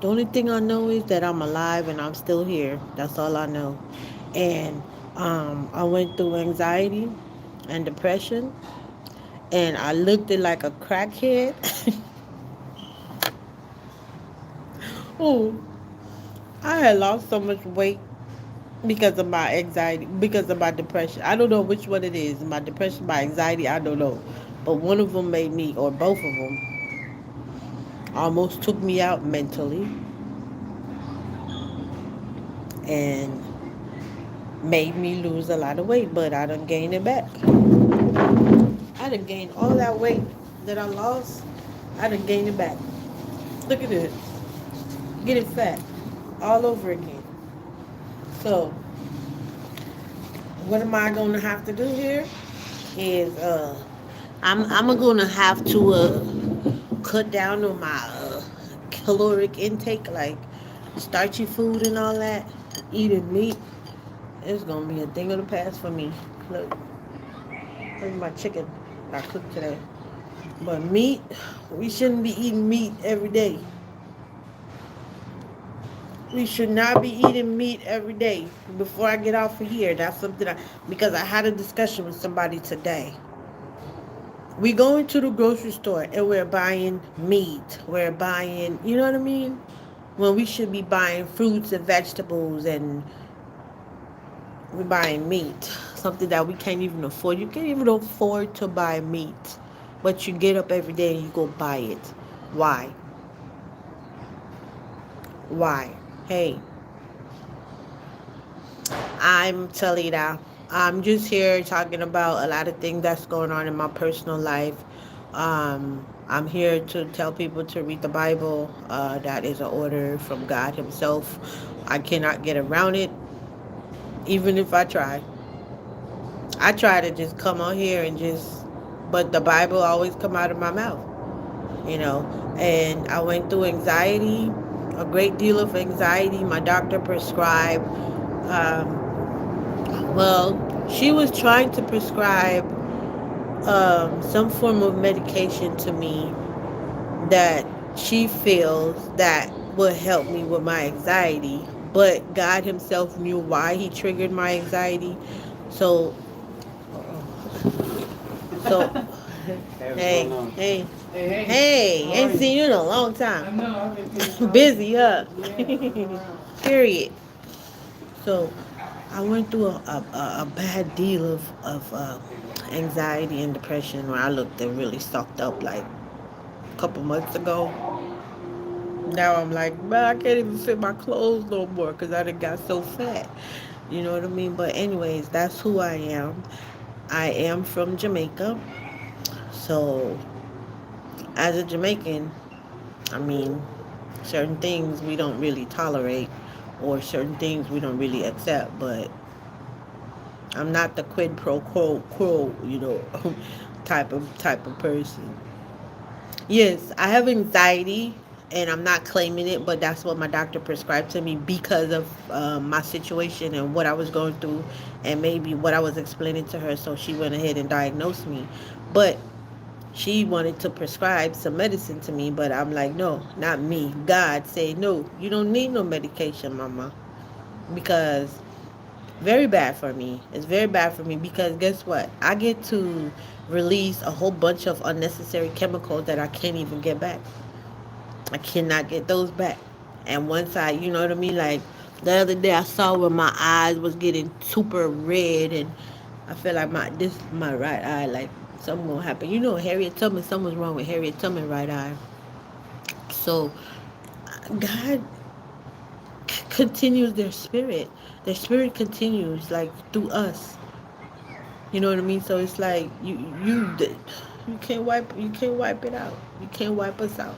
The only thing I know is that I'm alive and I'm still here. That's all I know. And I went through anxiety and depression, and I looked it like a crackhead. Oh, I had lost so much weight because of my anxiety, because of my depression. I don't know which one it is. My depression, my anxiety, I don't know. But one of them made me, or both of them, almost took me out mentally and made me lose a lot of weight. But I done gained it back. I done gained all that weight that I lost. I done gained it back. Look at it. Get it fat. All over again. So, what am I going to have to do here? Is I'm gonna have to cut down on my caloric intake, like starchy food and all that. Eating meat, it's gonna be a thing of the past for me. Look, look at my chicken I cooked today. But meat, we shouldn't be eating meat every day. We should not be eating meat every day. Before I get off of here, that's something because I had a discussion with somebody today. We go into the grocery store and we're buying meat. We're buying, you know what I mean? When we should be buying fruits and vegetables, and we're buying meat. Something that we can't even afford. You can't even afford to buy meat. But you get up every day and you go buy it. Why? Why? Hey, I'm Talita. I'm just here talking about a lot of things that's going on in my personal life. I'm here to tell people to read the Bible. That is an order from God Himself. I cannot get around it, even if I try. I try to just come on here and just, but the Bible always come out of my mouth, you know. And I went through anxiety, a great deal of anxiety. My doctor prescribed. Well, she was trying to prescribe some form of medication to me that she feels that would help me with my anxiety. But God Himself knew why He triggered my anxiety. So, so, hey, hey. Hey, ain't seen you in a long time. Busy, huh? Period. So, I went through a bad deal of anxiety and depression where I looked and really sucked up like a couple months ago. Now I'm like, man, I can't even fit my clothes no more because I done got so fat. You know what I mean? But anyways, that's who I am. I am from Jamaica. So as a Jamaican, I mean, certain things we don't really tolerate or certain things we don't really accept, but I'm not the quid pro quo, type of person. Yes, I have anxiety, and I'm not claiming it, but that's what my doctor prescribed to me because of my situation and what I was going through, and maybe what I was explaining to her. So she went ahead and diagnosed me, but she wanted to prescribe some medicine to me, but I'm like, no, not me. God said, no, you don't need no medication, mama, because very bad for me. It's very bad for me because guess what? I get to release a whole bunch of unnecessary chemicals that I can't even get back. I cannot get those back. And once you know what I mean? Like the other day, I saw where my eyes was getting super red, and I feel like my right eye, like something gonna happen. You know, Harriet Tubman, something's wrong with Harriet Tubman right eye. So God continues their spirit. Their spirit continues like through us. You know what I mean? So it's like you can't wipe it out. You can't wipe us out.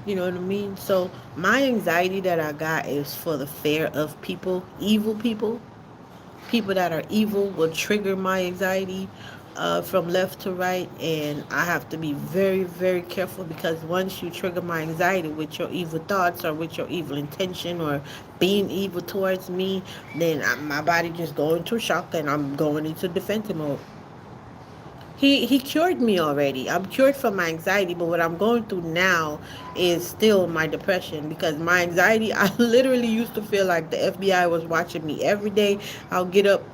You know what I mean? So my anxiety that I got is for the fear of people, evil people. People that are evil will trigger my anxiety from left to right, and I have to be very, very careful because once you trigger my anxiety with your evil thoughts or with your evil intention or being evil towards me, then my body just go into shock and I'm going into defensive mode. He cured me already. I'm cured from my anxiety, but what I'm going through now is still my depression because my anxiety, I literally used to feel like the FBI was watching me every day. I'll get up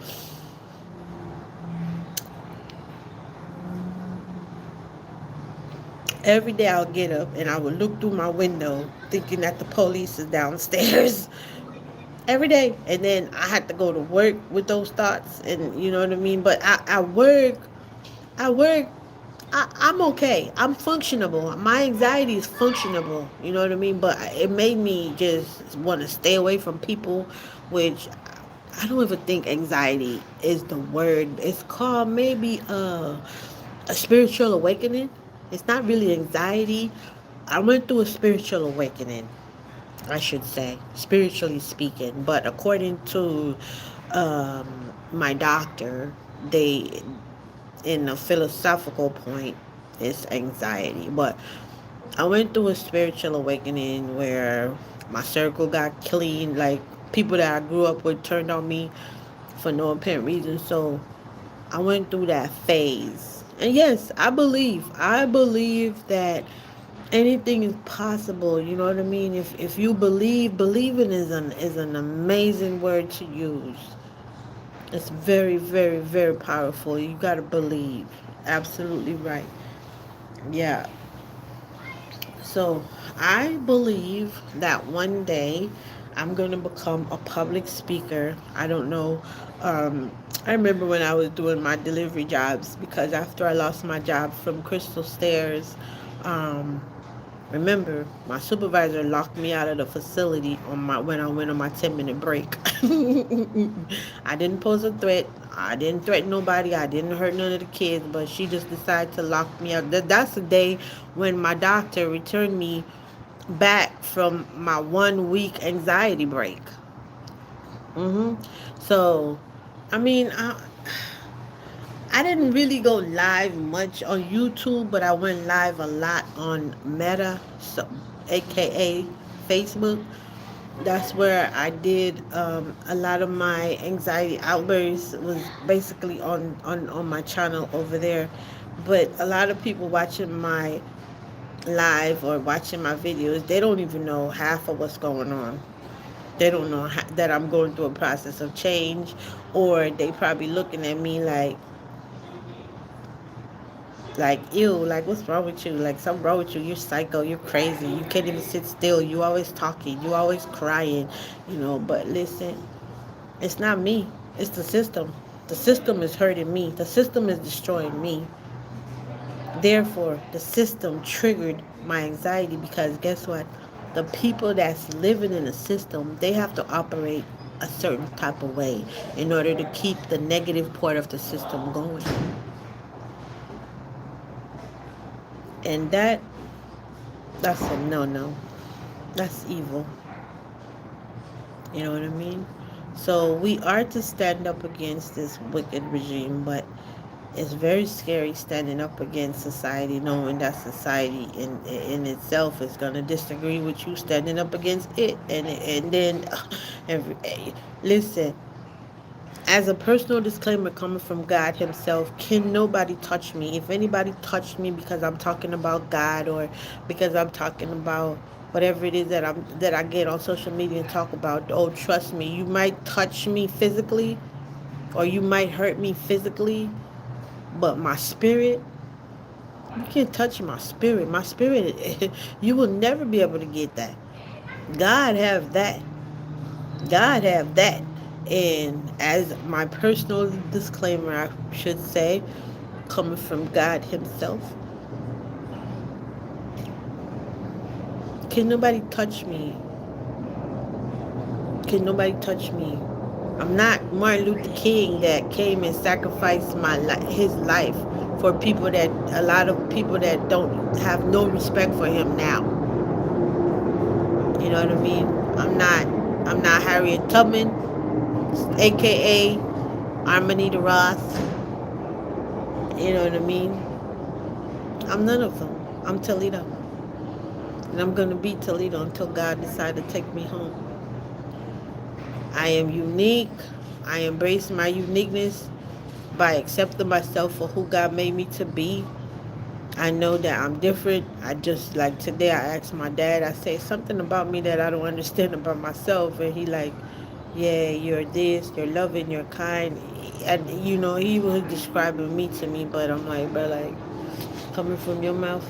every day. I'll get up and I would look through my window thinking that the police is downstairs every day, and then I had to go to work with those thoughts, and you know what I mean. But I work I'm okay. I'm functionable. My anxiety is functionable. You know what I mean? But it made me just want to stay away from people, which I don't even think anxiety is the word. It's called maybe a spiritual awakening. It's not really anxiety. I went through a spiritual awakening, I should say, spiritually speaking. But according to my doctor, they in a philosophical point it's anxiety. But I went through a spiritual awakening where my circle got clean, like people that I grew up with turned on me for no apparent reason. So I went through that phase, and yes, I believe that anything is possible. You know what I mean? If you believing is an amazing word to use. It's very, very, very powerful. You gotta believe. Absolutely right. Yeah. So I believe that one day I'm gonna become a public speaker. I don't know. I remember when I was doing my delivery jobs because after I lost my job from Crystal Stairs, um, remember, my supervisor locked me out of the facility on my when I went on my 10-minute break. I didn't pose a threat. I didn't threaten nobody. I didn't hurt none of the kids, but she just decided to lock me out. That's the day when my doctor returned me back from my 1 week anxiety break. So, I mean, I didn't really go live much on YouTube, but I went live a lot on Meta, so, aka Facebook. That's where I did a lot of my anxiety outbursts was basically on my channel over there. But a lot of people watching my live or watching my videos, they don't even know half of what's going on. They don't know that I'm going through a process of change, or they probably looking at me like Like, ew, like, what's wrong with you? Like, something wrong with you. You're psycho. You're crazy. You can't even sit still. You always talking. You always crying. But listen, it's not me. It's the system. The system is hurting me. The system is destroying me. Therefore, the system triggered my anxiety because guess what? The people that's living in the system, they have to operate a certain type of way in order to keep the negative part of the system going. And that's a no. That's evil. You know what I mean? So we are to stand up against this wicked regime, but it's very scary standing up against society, knowing that society in itself is going to disagree with you standing up against it, and then every, listen. As a personal disclaimer coming from God Himself, can nobody touch me? If anybody touched me because I'm talking about God or because I'm talking about whatever it is that I get on social media and talk about, oh, trust me, you might touch me physically or you might hurt me physically, but my spirit, you can't touch my spirit. My spirit, you will never be able to get that. God have that. God have that. And as my personal disclaimer, I should say, coming from God Himself, can nobody touch me? Can nobody touch me? I'm not Martin Luther King that came and sacrificed his life for people that a lot of people that don't have no respect for him now. You know what I mean? I'm not Harriet Tubman, aka Armanita Ross. You know what I mean? I'm none of them. I'm Toledo. And I'm going to be Toledo until God decides to take me home. I am unique. I embrace my uniqueness by accepting myself for who God made me to be. I know that I'm different. I just, like today, I asked my dad, I say something about me that I don't understand about myself. And he like, yeah, you're this, you're loving, you're kind. And, he was describing me to me, but I'm like, bro, like, coming from your mouth,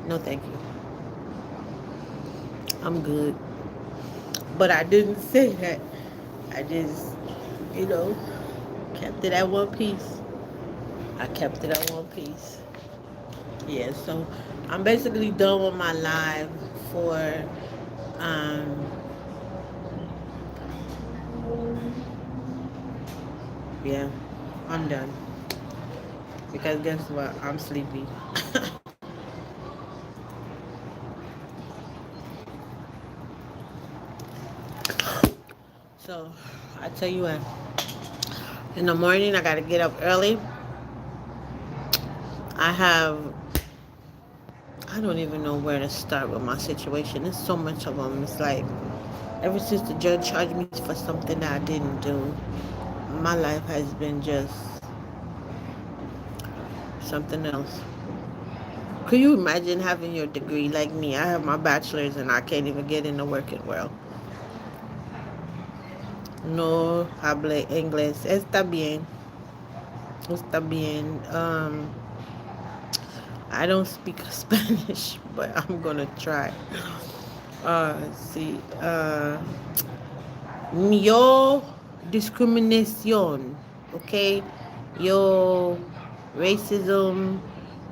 no thank you. I'm good. But I didn't say that. I just, you know, kept it at one piece. I kept it at one piece. Yeah, so I'm basically done with my live for, um, yeah, I'm done. Because guess what? I'm sleepy. So I tell you what, in the morning I gotta get up early. I have, I don't even know where to start with my situation. There's so much of them. It's like, ever since the judge charged me for something that I didn't do, my life has been just something else. Could you imagine having your degree like me? I have my bachelor's and I can't even get in the working world. No hable inglés. Está bien. Está bien. I don't speak Spanish, but I'm gonna try. Let's see. Yo discrimination. Okay? Yo racism.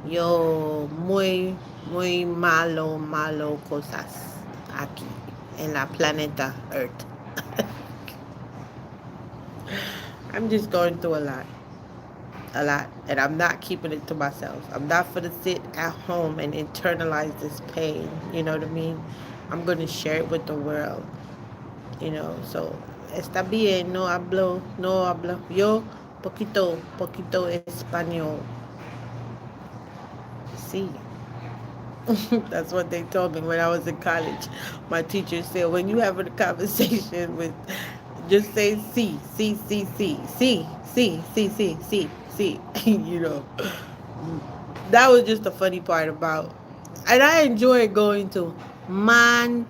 Yo muy malo cosas aquí en la planeta Earth. I'm just going through a lot, and I'm not keeping it to myself. I'm not gonna sit at home and internalize this pain. You know what I mean? I'm gonna share it with the world. So está bien. No hablo. Yo poquito español. Sí. That's what they told me when I was in college. My teacher said, when you having a conversation with, just say see. That was just the funny part about, and I enjoy going to Montana.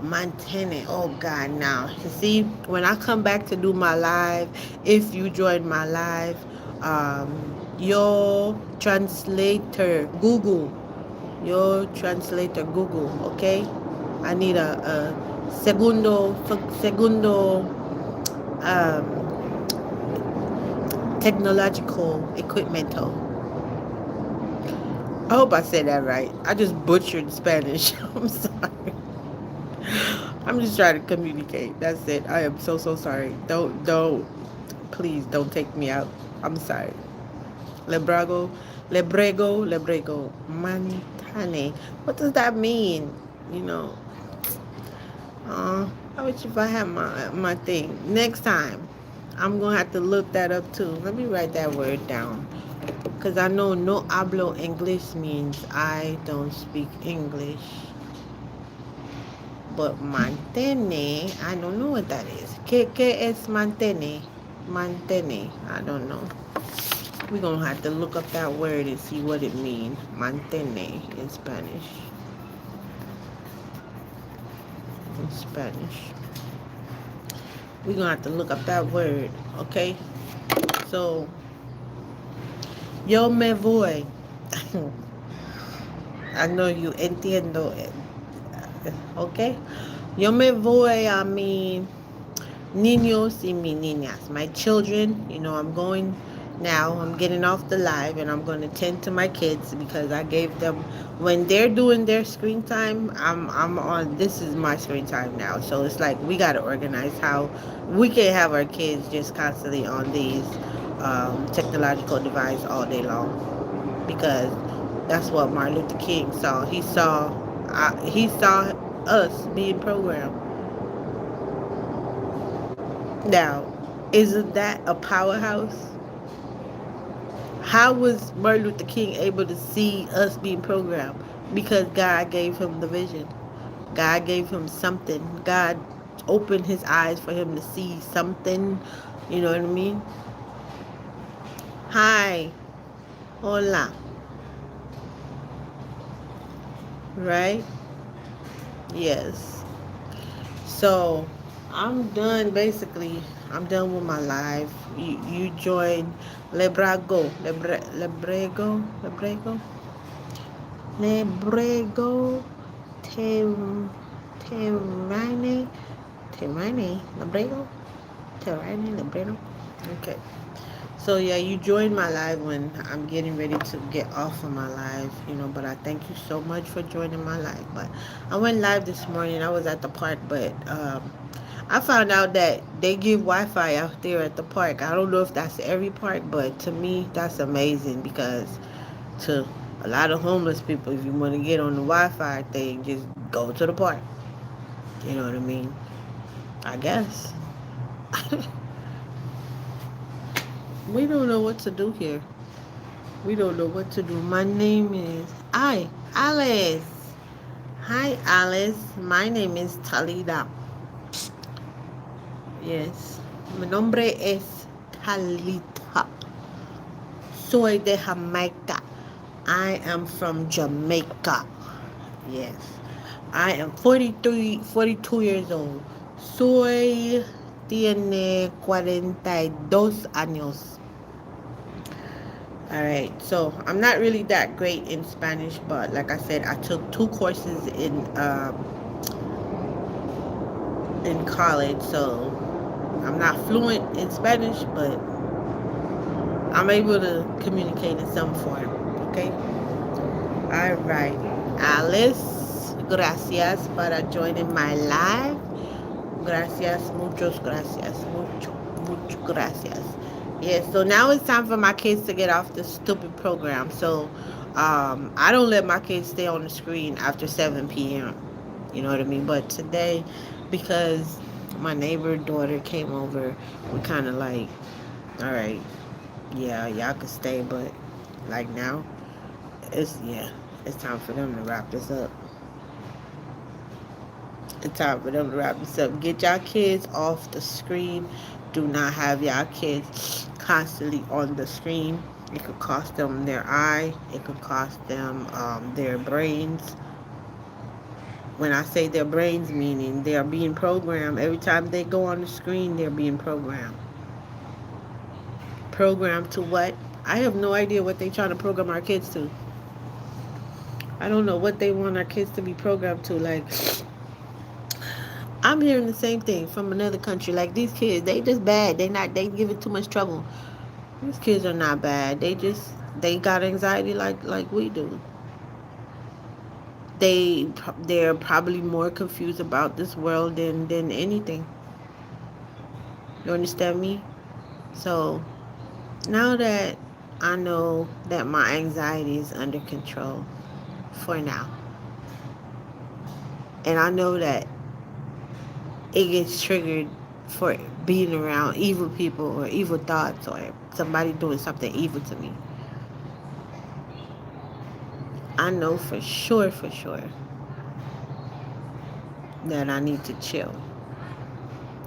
Montana. Oh God, now you see when I come back to do my live, if you join my live, Your translator, Google. Your translator, Google. Okay. I need a segundo um, technological equipment. I hope I said that right. I just butchered Spanish. I'm sorry. I'm just trying to communicate. That's it. I am so sorry. Please don't take me out. I'm sorry. Lebrago, Lebrego, Mantane. What does that mean? You know, I wish if I had my thing. Next time, I'm gonna have to look that up too. Let me write that word down. Because I know no hablo English means I don't speak English. But mantene, I don't know what that is. ¿Qué es mantene? Mantene, I don't know. We're going to have to look up that word and see what it means. Mantene in Spanish. In Spanish. We're going to have to look up that word, okay? So, yo me voy. I know you entiendo it. Okay? Yo me voy a mi niños y mi niñas. My children, I'm going now. I'm getting off the live and I'm going to tend to my kids because I gave them, when they're doing their screen time, I'm on, this is my screen time now. So it's like we got to organize how we can't have our kids just constantly on these technological devices all day long because that's what Martin Luther King saw. He saw us being programmed. Now, isn't that a powerhouse? How was Martin Luther King able to see us being programmed? Because God gave him the vision. God gave him something. God opened his eyes for him to see something. You know what I mean? Hi. Hola. Right? Yes. So I'm done basically. I'm done with my live. You join Lebrego, Tem, Terrane, Lebrego. Okay. So yeah, you joined my live when I'm getting ready to get off of my live, but I thank you so much for joining my live. But I went live this morning. I was at the park, but I found out that they give Wi-Fi out there at the park. I don't know if that's every park, but to me, that's amazing because to a lot of homeless people, if you want to get on the Wi-Fi thing, just go to the park. You know what I mean? I guess. We don't know what to do here. We don't know what to do. My name is Alice. Hi, Alice. My name is Talida. Yes. Mi nombre es Talita. Soy de Jamaica. I am from Jamaica. Yes. I am 42 years old. Soy tiene 42 años. All right. So I'm not really that great in Spanish, but like I said, I took 2 courses in college, so I'm not fluent in Spanish, but I'm able to communicate in some form. Okay. All right. Alice, gracias para joining my live. Gracias, muchos gracias, mucho gracias. Yeah, so now it's time for my kids to get off this stupid program. So I don't let my kids stay on the screen after 7 p.m. You know what I mean? But today, because my neighbor daughter came over, we kind of like, all right, yeah, y'all can stay, but like now, it's time for them to wrap this up. It's time for them to wrap this up. Get y'all kids off the screen. Do not have y'all kids constantly on the screen. It could cost them their eye. It could cost them their brains. When I say their brains, meaning they are being programmed. Every time they go on the screen, they're being programmed. Programmed to what? I have no idea what they trying to program our kids to. I don't know what they want our kids to be programmed to. Like, I'm hearing the same thing from another country. Like, these kids, they just bad. They giving too much trouble. These kids are not bad. They got anxiety like we do. They're probably more confused about this world than anything. You understand me? So now that I know that my anxiety is under control for now, and I know that it gets triggered for being around evil people or evil thoughts or somebody doing something evil to me, I know for sure, that I need to chill.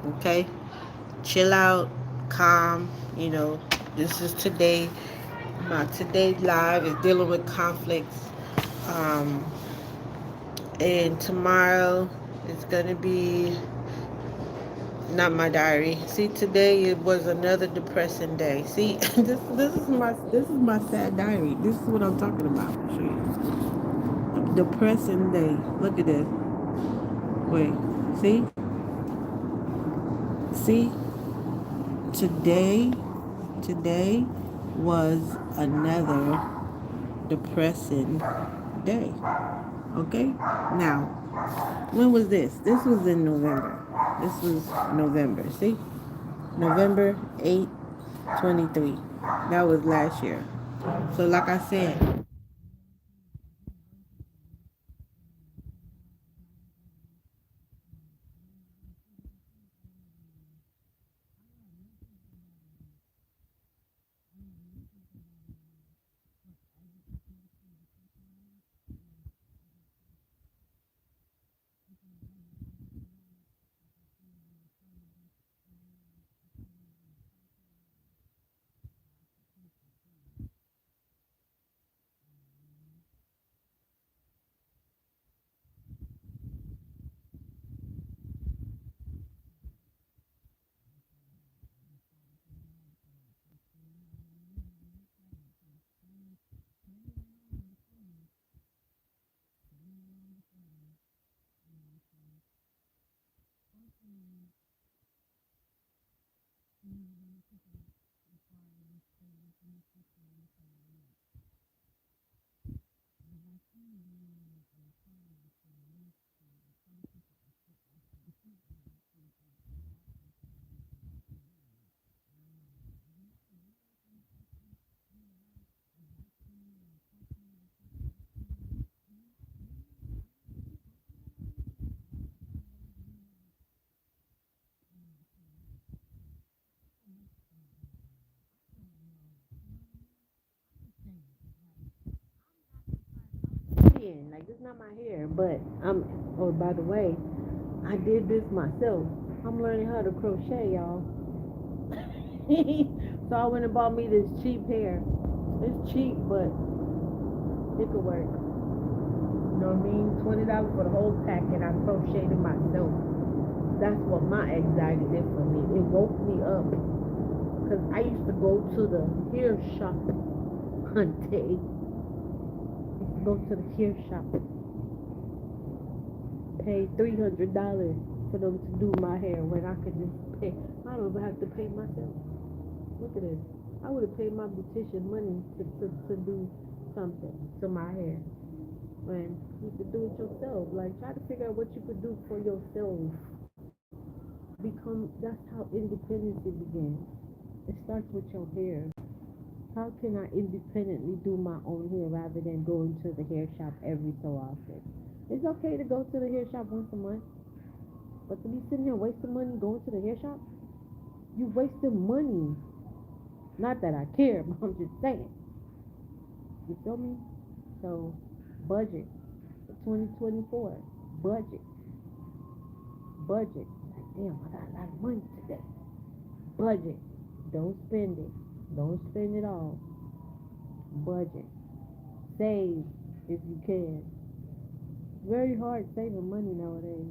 Okay? Chill out, calm, you know. This is today. My today live is dealing with conflicts. Um, and tomorrow it's gonna be not my diary. See, today it was another depressing day. See, this is my sad diary. This is what I'm talking about. I'll show you. Depressing day. Look at this. Wait. See? See? Today today was another depressing day. Okay? Now, when was this? This was in November. This was November. See? November 8th, 23. That was last year. So, like I said, like this is not my hair, but oh, by the way, I did this myself. I'm learning how to crochet, y'all. So I went and bought me this cheap hair. It's cheap, but it could work. You know what I mean? $20 for the whole pack, and I crocheted it myself. That's what my anxiety did for me. It woke me up because I used to go to the hair shop one day. I used to go to the hair shop, pay $300 for them to do my hair when I could just pay. I don't even have to pay myself. Look at this. I would have paid my beautician money to do something to my hair. When you could do it yourself. Like, try to figure out what you could do for yourself. That's how independence begins. It starts with your hair. How can I independently do my own hair rather than going to the hair shop every so often? It's okay to go to the hair shop once a month, but to be sitting there wasting money going to the hair shop, you wasting money. Not that I care, but I'm just saying. You feel me? So, budget for 2024. Budget. Budget. Like, damn, I got a lot of money today. Budget. Don't spend it. Don't spend it all. Budget. Save if you can. Very hard saving money nowadays.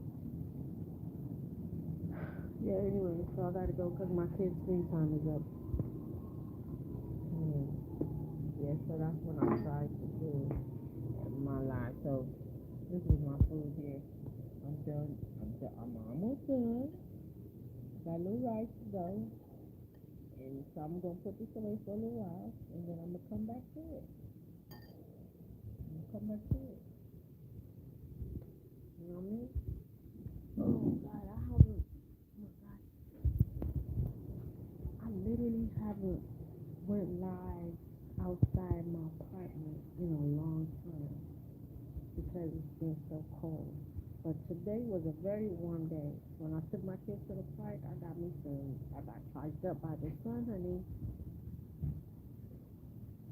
Yeah, anyway, so I gotta go because my kids' screen time is up. Yeah. Yeah, so that's what I'm trying to do in my life. So this is my food here. I'm done. I'm almost done. Got a little rice to go. And so I'm gonna put this away for a little while, and then I'm gonna come back to it. I'm gonna come back to it. You know what I mean? Oh God, I haven't. Oh my God, I literally haven't went live outside my apartment in a long time because it's been so cold. But today was a very warm day. When I took my kids to the park, I got charged up by the sun, honey.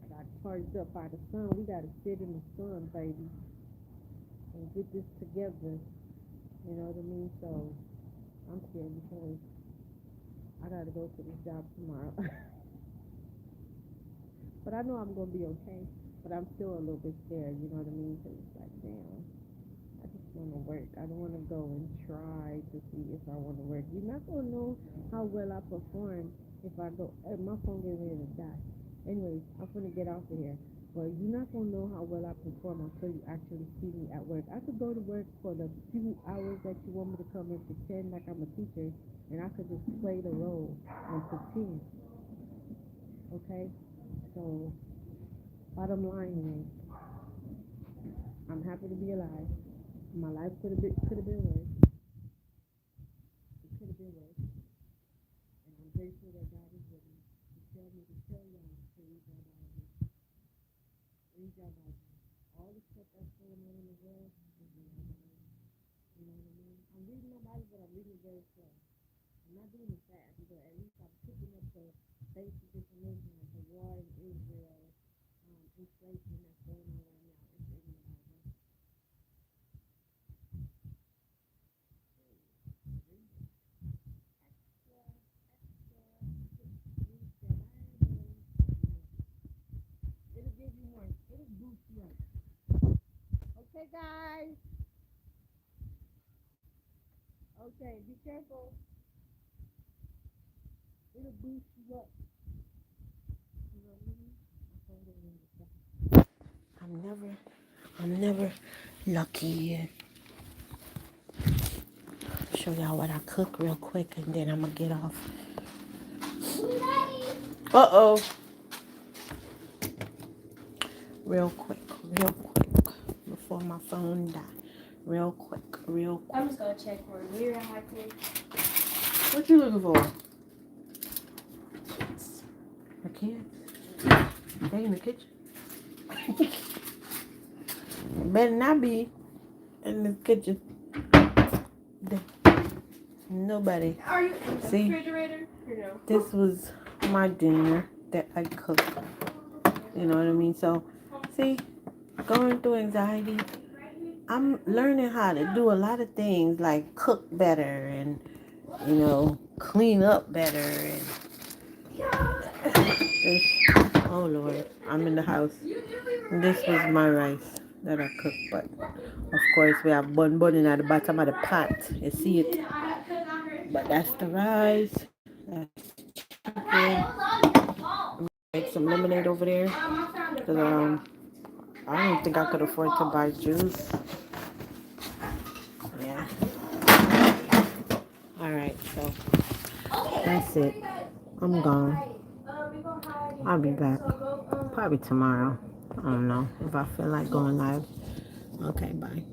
I got charged up by the sun. We gotta sit in the sun, baby, and get this together. You know what I mean? So I'm scared because I gotta go to this job tomorrow. But I know I'm gonna be okay. But I'm still a little bit scared. You know what I mean? Because it's like, damn, I just want to work. I don't want to go and try to see if I want to work. You're not gonna know how well I perform if I go. Hey, my phone getting ready to die. Anyways, I'm gonna get off of here. But you're not gonna know how well I perform until you actually see me at work. I could go to work for the few hours that you want me to come and pretend like I'm a teacher, and I could just play the role and pretend. Okay? So bottom line is, I'm happy to be alive. My life could have been worse. It could have been worse, and I'm grateful that God is with me to tell me to tell y'all to read your Bible. Read your Bible. All the stuff that's going on in the world is in my Bible. You know what I mean? I'm reading my Bible, but I'm reading it very slow. I'm not doing it fast, but at least I'm picking up the basic information like the war in Israel, inflation that's going on right now. It's in the Bible. It'll give you more. It'll boost you up. Okay, guys. Okay, be careful. It'll boost you up. You know what I mean? I'm never lucky. Show y'all what I cook real quick, and then I'm gonna get off. Uh-oh. Real quick, before my phone die. Real quick. I'm just gonna check for a mirror hacking. What you looking for? A kid? They in the kitchen? Better not be in the kitchen. Nobody. Are you in the See, refrigerator? Or no? this was my dinner that I cooked. You know what I mean? So, see, going through anxiety, I'm learning how to do a lot of things like cook better and, clean up better. And this, oh Lord, I'm in the house. This was my rice that I cooked, but of course we have bun at the bottom of the pot. You see it? But that's the rice. That's chicken. Make some lemonade over there. 'Cause, I don't think I could afford to buy juice. Yeah. Alright, so that's it. I'm gone. I'll be back. Probably tomorrow. I don't know if I feel like going live. Okay, bye.